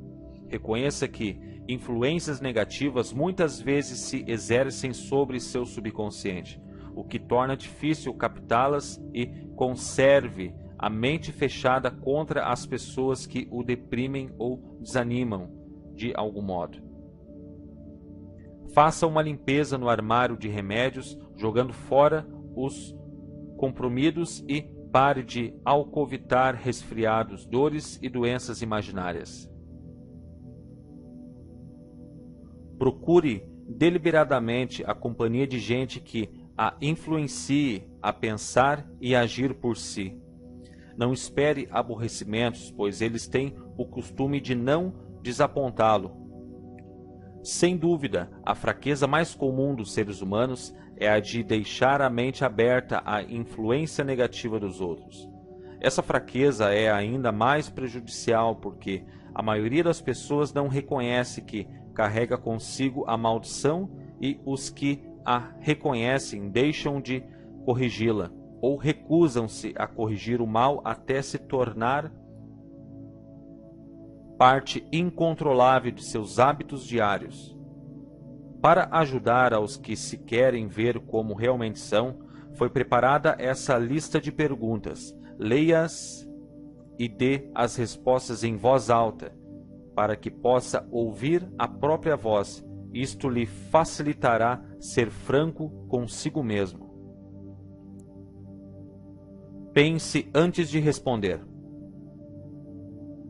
Reconheça que influências negativas muitas vezes se exercem sobre seu subconsciente, o que torna difícil captá-las, e conserve a mente fechada contra as pessoas que o deprimem ou desanimam de algum modo. Faça uma limpeza no armário de remédios, jogando fora os comprimidos, e pare de alcovitar resfriados, dores e doenças imaginárias. Procure deliberadamente a companhia de gente que a influencie a pensar e agir por si. Não espere aborrecimentos, pois eles têm o costume de não desapontá-lo. Sem dúvida, a fraqueza mais comum dos seres humanos é a de deixar a mente aberta à influência negativa dos outros. Essa fraqueza é ainda mais prejudicial porque a maioria das pessoas não reconhece que carrega consigo a maldição, e os que a reconhecem deixam de corrigi-la ou recusam-se a corrigir o mal até se tornar parte incontrolável de seus hábitos diários. Para ajudar aos que se querem ver como realmente são, foi preparada essa lista de perguntas. Leia-as e dê as respostas em voz alta, para que possa ouvir a própria voz. Isto lhe facilitará ser franco consigo mesmo. Pense antes de responder.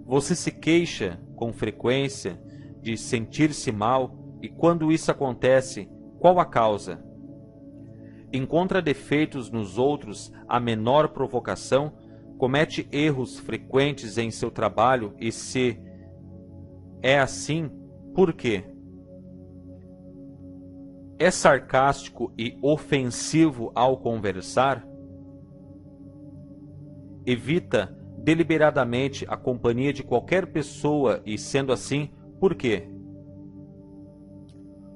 Você se queixa com frequência de sentir-se mal, e quando isso acontece, qual a causa? Encontra defeitos nos outros à menor provocação? Comete erros frequentes em seu trabalho, e se é assim, por quê? É sarcástico e ofensivo ao conversar? Evita deliberadamente a companhia de qualquer pessoa, e sendo assim, por quê?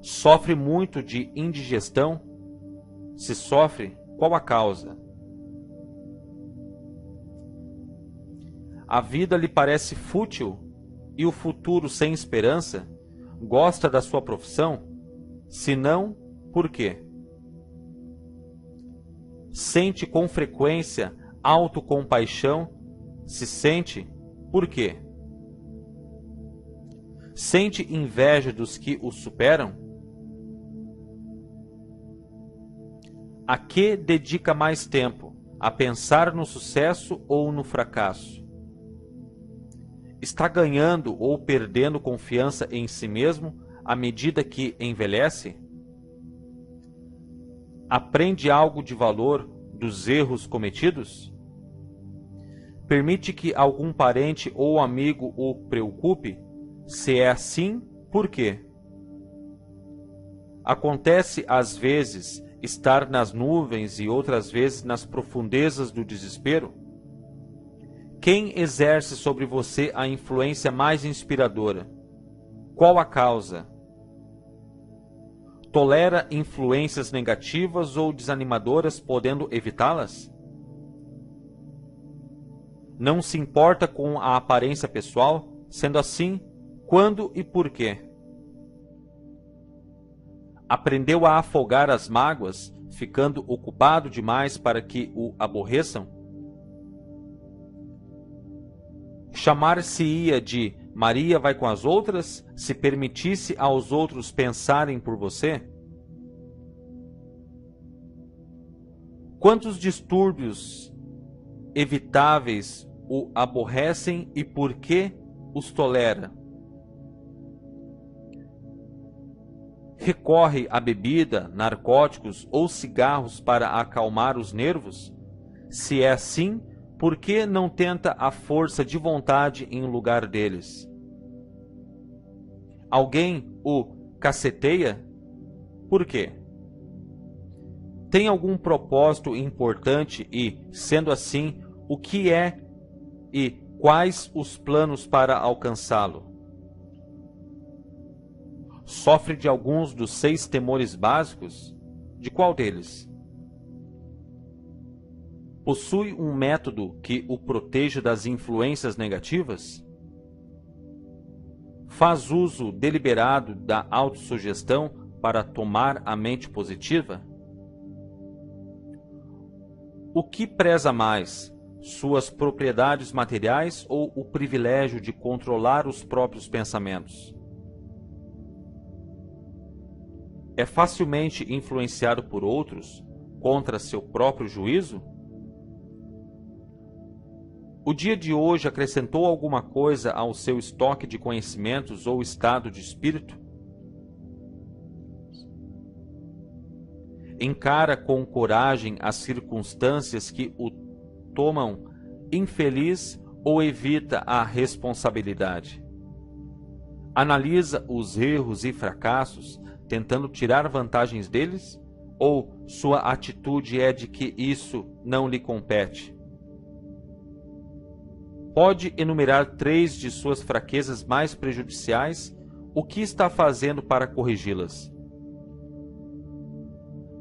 Sofre muito de indigestão? Se sofre, qual a causa? A vida lhe parece fútil e o futuro sem esperança? Gosta da sua profissão? Se não, por quê? Sente com frequência autocompaixão? Se sente, por quê? Sente inveja dos que o superam? A que dedica mais tempo? A pensar no sucesso ou no fracasso? Está ganhando ou perdendo confiança em si mesmo à medida que envelhece? Aprende algo de valor dos erros cometidos? Permite que algum parente ou amigo o preocupe? Se é assim, por quê? Acontece às vezes estar nas nuvens e outras vezes nas profundezas do desespero? Quem exerce sobre você a influência mais inspiradora? Qual a causa? Tolera influências negativas ou desanimadoras, podendo evitá-las? Não se importa com a aparência pessoal? Sendo assim, quando e por quê? Aprendeu a afogar as mágoas, ficando ocupado demais para que o aborreçam? Chamar-se-ia de Maria vai com as outras, se permitisse aos outros pensarem por você? Quantos distúrbios evitáveis o aborrecem e por que os tolera? Recorre à bebida, narcóticos ou cigarros para acalmar os nervos? Se é assim, por que não tenta a força de vontade em lugar deles? Alguém o caceteia? Por quê? Tem algum propósito importante e, sendo assim, o que é e quais os planos para alcançá-lo? Sofre de alguns dos 6 temores básicos? De qual deles? Possui um método que o proteja das influências negativas? Faz uso deliberado da autossugestão para tomar a mente positiva? O que preza mais, suas propriedades materiais ou o privilégio de controlar os próprios pensamentos? É facilmente influenciado por outros contra seu próprio juízo? O dia de hoje acrescentou alguma coisa ao seu estoque de conhecimentos ou estado de espírito? Encara com coragem as circunstâncias que o tomam infeliz ou evita a responsabilidade? Analisa os erros e fracassos, tentando tirar vantagens deles? Ou sua atitude é de que isso não lhe compete? Pode enumerar 3 de suas fraquezas mais prejudiciais? O que está fazendo para corrigi-las?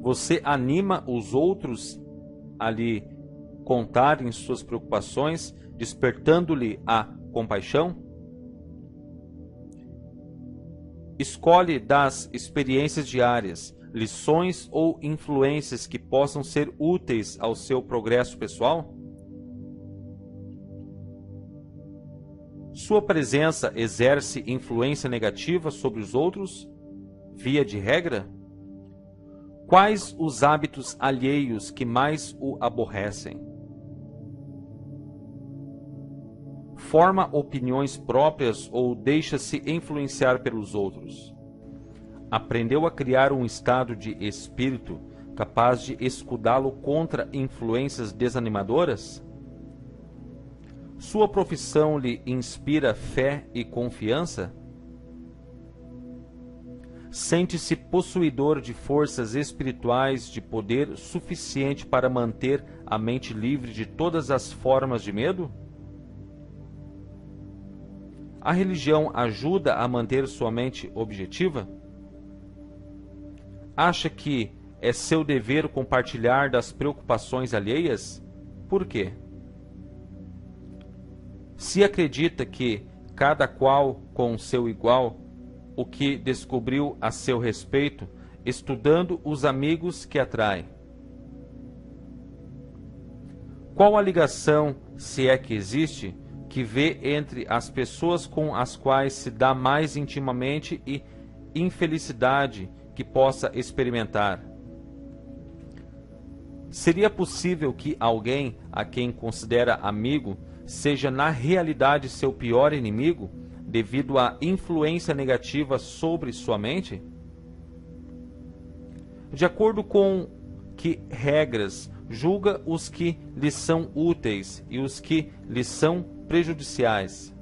Você anima os outros a lhe contarem suas preocupações, despertando-lhe a compaixão? Escolhe das experiências diárias, lições ou influências que possam ser úteis ao seu progresso pessoal? Sua presença exerce influência negativa sobre os outros, via de regra? Quais os hábitos alheios que mais o aborrecem? Forma opiniões próprias ou deixa-se influenciar pelos outros? Aprendeu a criar um estado de espírito capaz de escudá-lo contra influências desanimadoras? Sua profissão lhe inspira fé e confiança? Sente-se possuidor de forças espirituais de poder suficiente para manter a mente livre de todas as formas de medo? A religião ajuda a manter sua mente objetiva? Acha que é seu dever compartilhar das preocupações alheias? Por quê? Se acredita que cada qual com seu igual, o que descobriu a seu respeito, estudando os amigos que atrai? Qual a ligação, se é que existe, que vê entre as pessoas com as quais se dá mais intimamente e infelicidade que possa experimentar? Seria possível que alguém a quem considera amigo seja na realidade seu pior inimigo, devido à influência negativa sobre sua mente? De acordo com que regras julga os que lhe são úteis e os que lhe são prejudiciais?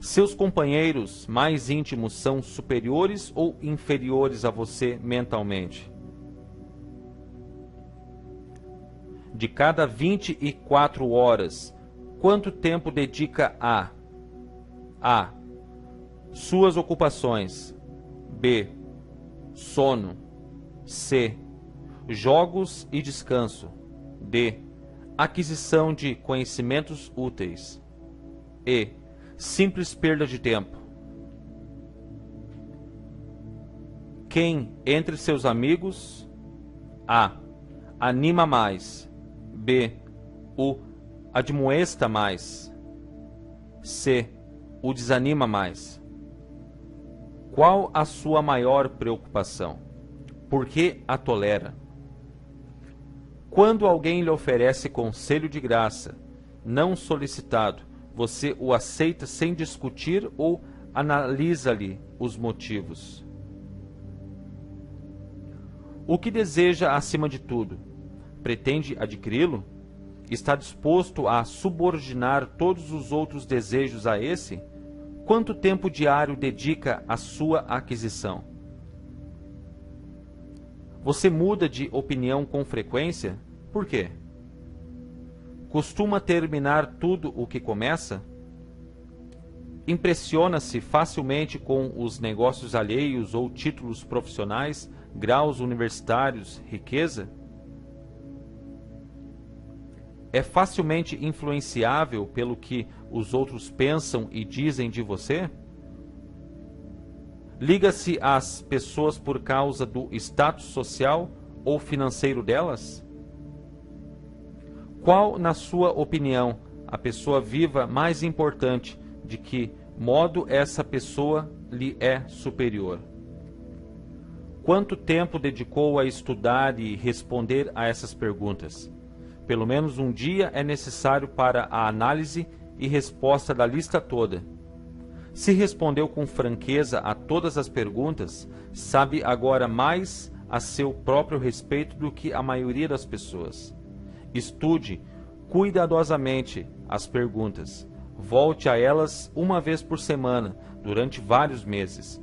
Seus companheiros mais íntimos são superiores ou inferiores a você mentalmente? De cada 24 horas, quanto tempo dedica a A. Suas ocupações. B. Sono. C. Jogos e descanso. D. Aquisição de conhecimentos úteis. E. Simples perda de tempo. Quem entre seus amigos A. Anima mais. B. O admoesta mais. C. O desanima mais. Qual a sua maior preocupação? Por que a tolera? Quando alguém lhe oferece conselho de graça, não solicitado, você o aceita sem discutir ou analisa-lhe os motivos? O que deseja acima de tudo? Pretende adquiri-lo? Está disposto a subordinar todos os outros desejos a esse? Quanto tempo diário dedica à sua aquisição? Você muda de opinião com frequência? Por quê? Costuma terminar tudo o que começa? Impressiona-se facilmente com os negócios alheios ou títulos profissionais, graus universitários, riqueza? É facilmente influenciável pelo que os outros pensam e dizem de você? Liga-se às pessoas por causa do status social ou financeiro delas? Qual, na sua opinião, a pessoa viva mais importante? De que modo essa pessoa lhe é superior? Quanto tempo dedicou a estudar e responder a essas perguntas? Pelo menos um dia é necessário para a análise e resposta da lista toda. Se respondeu com franqueza a todas as perguntas, sabe agora mais a seu próprio respeito do que a maioria das pessoas. Estude cuidadosamente as perguntas. Volte a elas uma vez por semana, durante vários meses,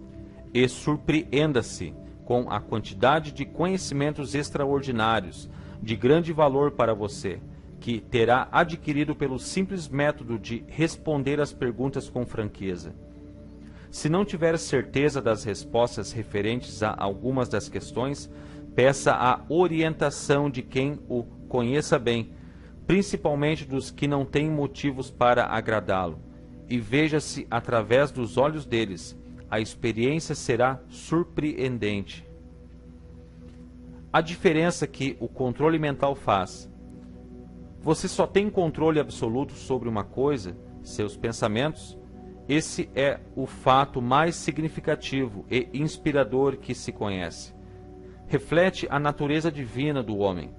e surpreenda-se com a quantidade de conhecimentos extraordinários, de grande valor para você, que terá adquirido pelo simples método de responder às perguntas com franqueza. Se não tiver certeza das respostas referentes a algumas das questões, peça a orientação de quem o conheça bem, principalmente dos que não têm motivos para agradá-lo, e veja-se através dos olhos deles. A experiência será surpreendente. A diferença que o controle mental faz. Você só tem controle absoluto sobre uma coisa, seus pensamentos. Esse é o fato mais significativo e inspirador que se conhece. Reflete a natureza divina do homem.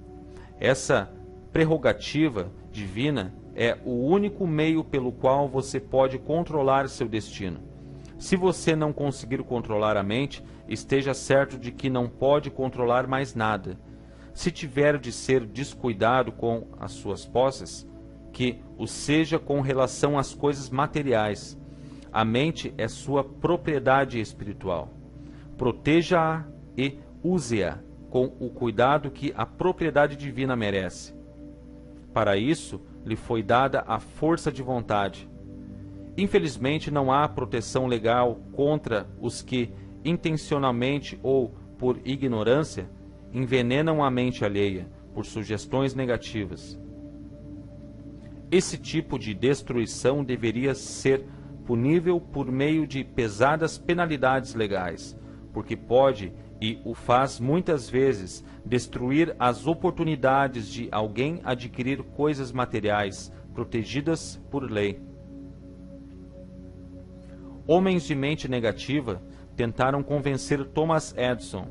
Essa prerrogativa divina é o único meio pelo qual você pode controlar seu destino. Se você não conseguir controlar a mente, esteja certo de que não pode controlar mais nada. Se tiver de ser descuidado com as suas posses, que o seja com relação às coisas materiais. A mente é sua propriedade espiritual. Proteja-a e use-a com o cuidado que a propriedade divina merece. Para isso, lhe foi dada a força de vontade. Infelizmente, não há proteção legal contra os que, intencionalmente ou por ignorância, envenenam a mente alheia por sugestões negativas. Esse tipo de destruição deveria ser punível por meio de pesadas penalidades legais, porque pode, e o faz muitas vezes, destruir as oportunidades de alguém adquirir coisas materiais protegidas por lei. Homens de mente negativa tentaram convencer Thomas Edison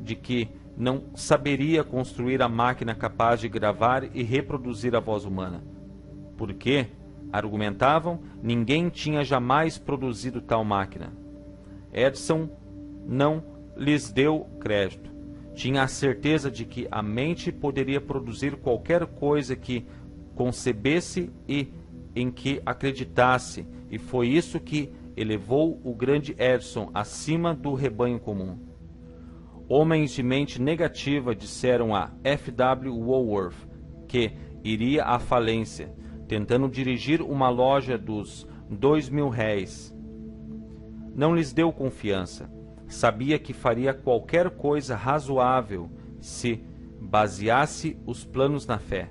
de que não saberia construir a máquina capaz de gravar e reproduzir a voz humana. Porque, argumentavam, ninguém tinha jamais produzido tal máquina. Edison não lhes deu crédito. Tinha a certeza de que a mente poderia produzir qualquer coisa que concebesse e em que acreditasse, e foi isso que elevou o grande Edison acima do rebanho comum. Homens de mente negativa disseram a F.W. Woolworth que iria à falência, tentando dirigir uma loja dos 2.000 réis. Não lhes deu confiança. Sabia que faria qualquer coisa razoável se baseasse os planos na fé.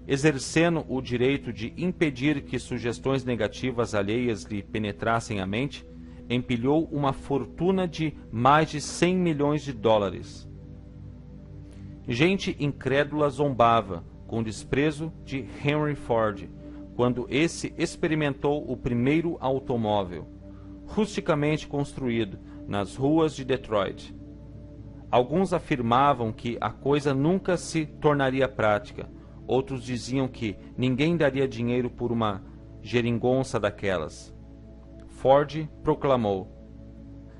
Exercendo o direito de impedir que sugestões negativas alheias lhe penetrassem a mente, empilhou uma fortuna de mais de 100 milhões de dólares. Gente incrédula zombava com desprezo de Henry Ford quando esse experimentou o primeiro automóvel, rusticamente construído, nas ruas de Detroit. Alguns afirmavam que a coisa nunca se tornaria prática. Outros diziam que ninguém daria dinheiro por uma geringonça daquelas. Ford proclamou: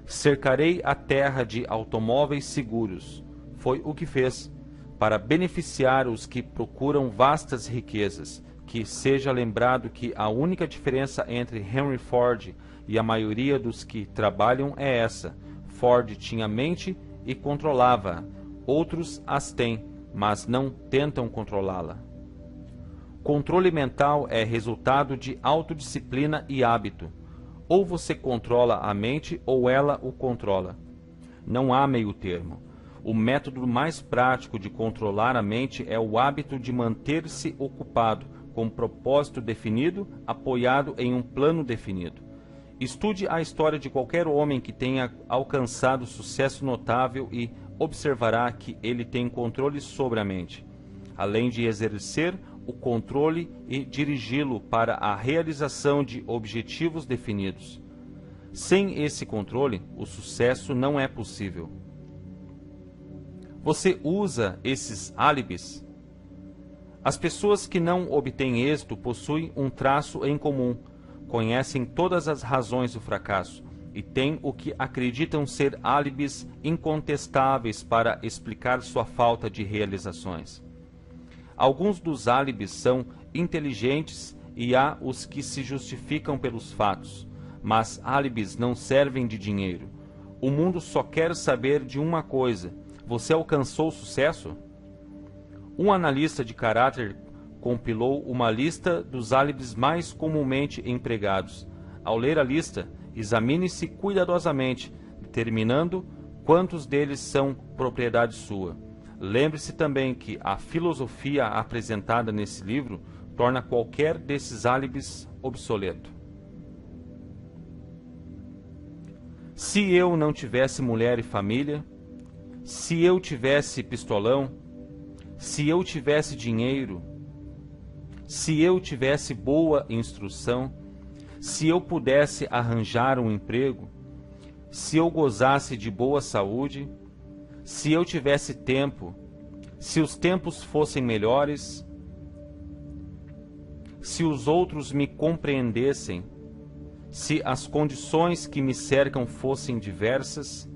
cercarei a terra de automóveis seguros. Foi o que fez, para beneficiar os que procuram vastas riquezas. Que seja lembrado que a única diferença entre Henry Ford e a maioria dos que trabalham é essa: Ford tinha mente e controlava-a. Outros as têm, mas não tentam controlá-la. Controle mental é resultado de autodisciplina e hábito. Ou você controla a mente ou ela o controla. Não há meio termo. O método mais prático de controlar a mente é o hábito de manter-se ocupado, com um propósito definido, apoiado em um plano definido. Estude a história de qualquer homem que tenha alcançado sucesso notável e observará que ele tem controle sobre a mente, além de exercer o controle e dirigi-lo para a realização de objetivos definidos. Sem esse controle, o sucesso não é possível. Você usa esses álibis? As pessoas que não obtêm êxito possuem um traço em comum: conhecem todas as razões do fracasso e têm o que acreditam ser álibis incontestáveis para explicar sua falta de realizações. Alguns dos álibis são inteligentes e há os que se justificam pelos fatos, mas álibis não servem de dinheiro. O mundo só quer saber de uma coisa: você alcançou sucesso? Um analista de caráter compilou uma lista dos álibis mais comumente empregados. Ao ler a lista, examine-se cuidadosamente, determinando quantos deles são propriedade sua. Lembre-se também que a filosofia apresentada nesse livro torna qualquer desses álibis obsoleto. Se eu não tivesse mulher e família, se eu tivesse pistolão, se eu tivesse dinheiro, se eu tivesse boa instrução, se eu pudesse arranjar um emprego, se eu gozasse de boa saúde, se eu tivesse tempo, se os tempos fossem melhores, se os outros me compreendessem, se as condições que me cercam fossem diversas,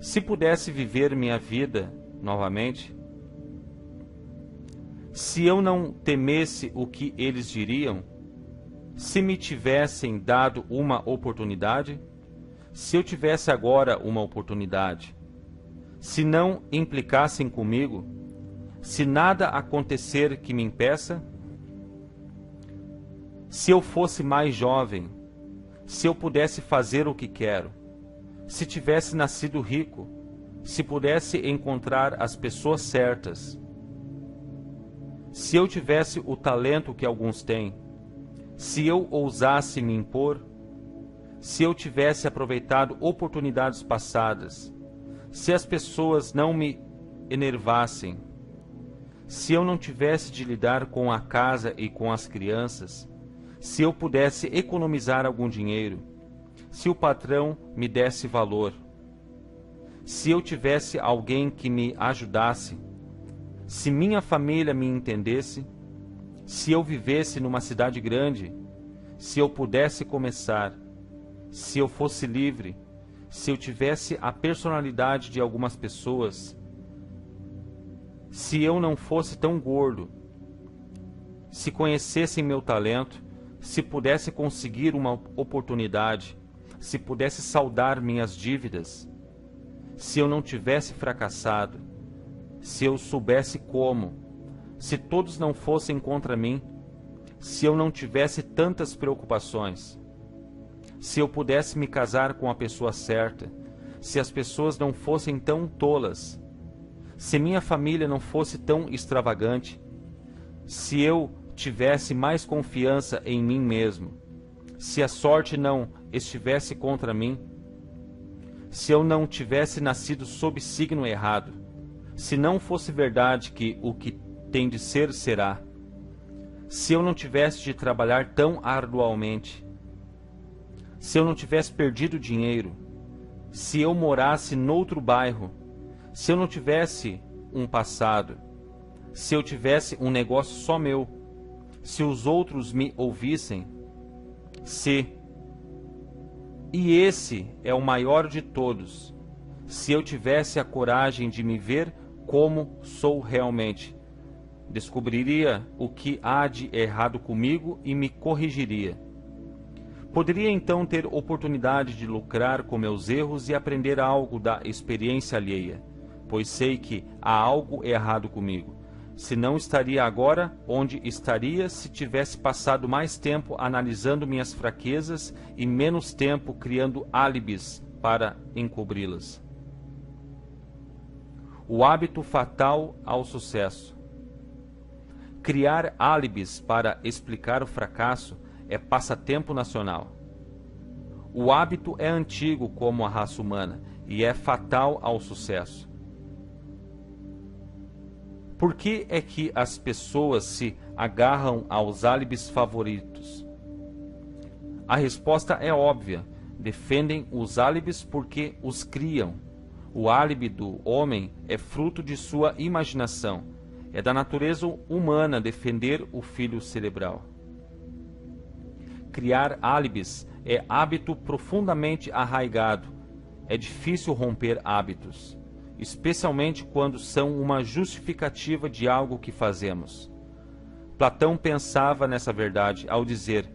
se pudesse viver minha vida novamente, se eu não temesse o que eles diriam, se me tivessem dado uma oportunidade, se eu tivesse agora uma oportunidade, se não implicassem comigo, se nada acontecer que me impeça, se eu fosse mais jovem, se eu pudesse fazer o que quero, se tivesse nascido rico, se pudesse encontrar as pessoas certas, se eu tivesse o talento que alguns têm, se eu ousasse me impor, se eu tivesse aproveitado oportunidades passadas, se as pessoas não me enervassem, se eu não tivesse de lidar com a casa e com as crianças, se eu pudesse economizar algum dinheiro, se o patrão me desse valor, se eu tivesse alguém que me ajudasse, se minha família me entendesse, se eu vivesse numa cidade grande, se eu pudesse começar, se eu fosse livre, se eu tivesse a personalidade de algumas pessoas, se eu não fosse tão gordo, se conhecessem meu talento, se pudesse conseguir uma oportunidade, se pudesse saldar minhas dívidas, se eu não tivesse fracassado, se eu soubesse como, se todos não fossem contra mim, se eu não tivesse tantas preocupações, se eu pudesse me casar com a pessoa certa, se as pessoas não fossem tão tolas, se minha família não fosse tão extravagante, se eu tivesse mais confiança em mim mesmo, se a sorte não estivesse contra mim, se eu não tivesse nascido sob signo errado, se não fosse verdade que o que tem de ser, será, se eu não tivesse de trabalhar tão arduamente, se eu não tivesse perdido dinheiro, se eu morasse noutro bairro, Se eu não tivesse um passado, se eu tivesse um negócio só meu, se os outros me ouvissem, e esse é o maior de todos, se eu tivesse a coragem de me ver como sou realmente, descobriria o que há de errado comigo e me corrigiria. Poderia então ter oportunidade de lucrar com meus erros e aprender algo da experiência alheia, pois sei que há algo errado comigo. Se não estaria agora onde estaria se tivesse passado mais tempo analisando minhas fraquezas e menos tempo criando álibis para encobri-las. O hábito fatal ao sucesso. Criar álibis para explicar o fracasso é passatempo nacional. O hábito é antigo como a raça humana e é fatal ao sucesso. Por que é que as pessoas se agarram aos álibis favoritos? A resposta é óbvia. Defendem os álibis porque os criam. O álibi do homem é fruto de sua imaginação. É da natureza humana defender o filho cerebral. Criar álibis é hábito profundamente arraigado. É difícil romper hábitos, especialmente quando são uma justificativa de algo que fazemos. Platão pensava nessa verdade ao dizer: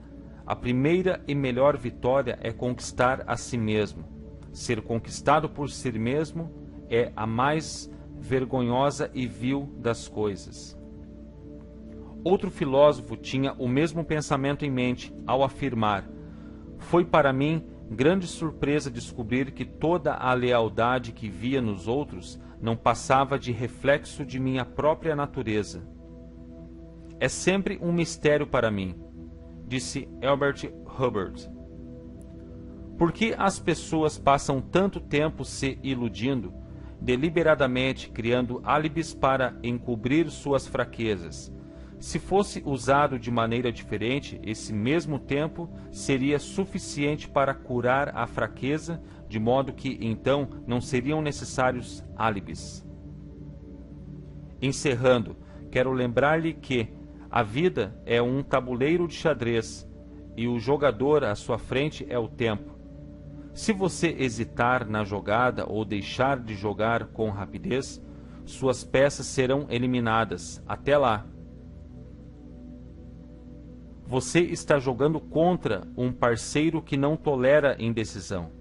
a primeira e melhor vitória é conquistar a si mesmo. Ser conquistado por si mesmo é a mais vergonhosa e vil das coisas. Outro filósofo tinha o mesmo pensamento em mente ao afirmar: foi para mim grande surpresa descobrir que toda a lealdade que via nos outros não passava de reflexo de minha própria natureza. É sempre um mistério para mim, disse Elbert Hubbard. Por que as pessoas passam tanto tempo se iludindo, deliberadamente criando álibis para encobrir suas fraquezas? Se fosse usado de maneira diferente, esse mesmo tempo seria suficiente para curar a fraqueza, de modo que então não seriam necessários álibis. Encerrando, quero lembrar-lhe que a vida é um tabuleiro de xadrez e o jogador à sua frente é o tempo. Se você hesitar na jogada ou deixar de jogar com rapidez, suas peças serão eliminadas. Até lá. Você está jogando contra um parceiro que não tolera indecisão.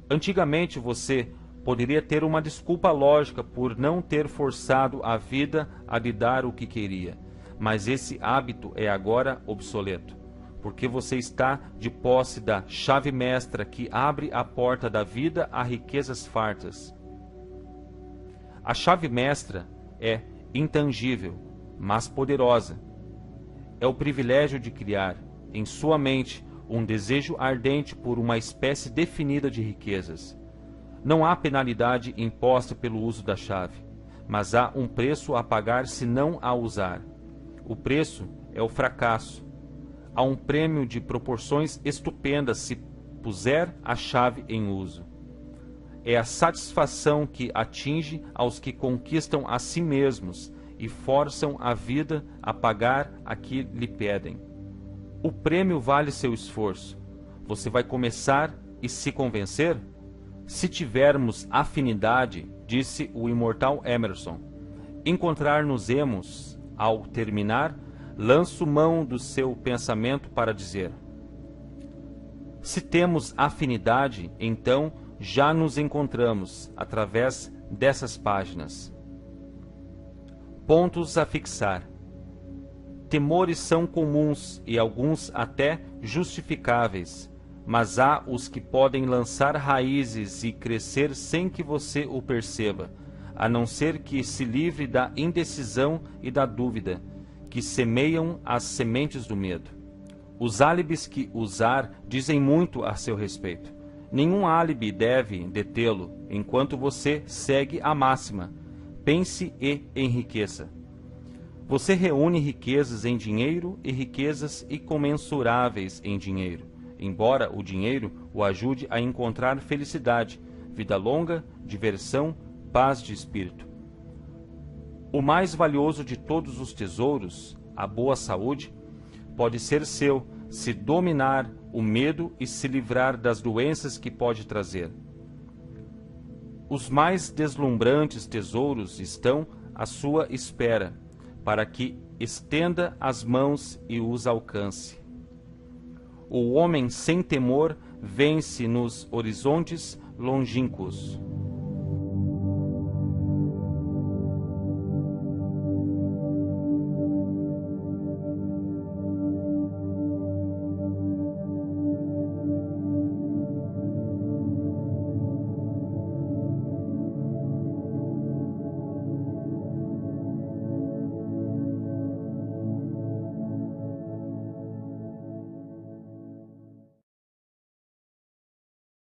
Antigamente você poderia ter uma desculpa lógica por não ter forçado a vida a lhe dar o que queria, mas esse hábito é agora obsoleto, porque você está de posse da chave mestra que abre a porta da vida a riquezas fartas. A chave mestra é intangível, mas poderosa. É o privilégio de criar, em sua mente, um desejo ardente por uma espécie definida de riquezas. Não há penalidade imposta pelo uso da chave, mas há um preço a pagar se não a usar. O preço é o fracasso. Há um prêmio de proporções estupendas se puser a chave em uso. É a satisfação que atinge aos que conquistam a si mesmos e forçam a vida a pagar a que lhe pedem. O prêmio vale seu esforço. Você vai começar e se convencer? Se tivermos afinidade, disse o imortal Emerson, encontrar-nos-emos ao terminar, lanço mão do seu pensamento para dizer: se temos afinidade, então já nos encontramos através dessas páginas. Pontos a fixar. Temores são comuns e alguns até justificáveis, mas há os que podem lançar raízes e crescer sem que você o perceba, a não ser que se livre da indecisão e da dúvida, que semeiam as sementes do medo. Os álibis que usar dizem muito a seu respeito. Nenhum álibi deve detê-lo enquanto você segue a máxima: pense e enriqueça. Você reúne riquezas em dinheiro e riquezas incomensuráveis em dinheiro, embora o dinheiro o ajude a encontrar felicidade, vida longa, diversão, paz de espírito. O mais valioso de todos os tesouros, a boa saúde, pode ser seu se dominar o medo e se livrar das doenças que pode trazer. Os mais deslumbrantes tesouros estão à sua espera, para que estenda as mãos e os alcance. O homem sem temor vence nos horizontes longínquos.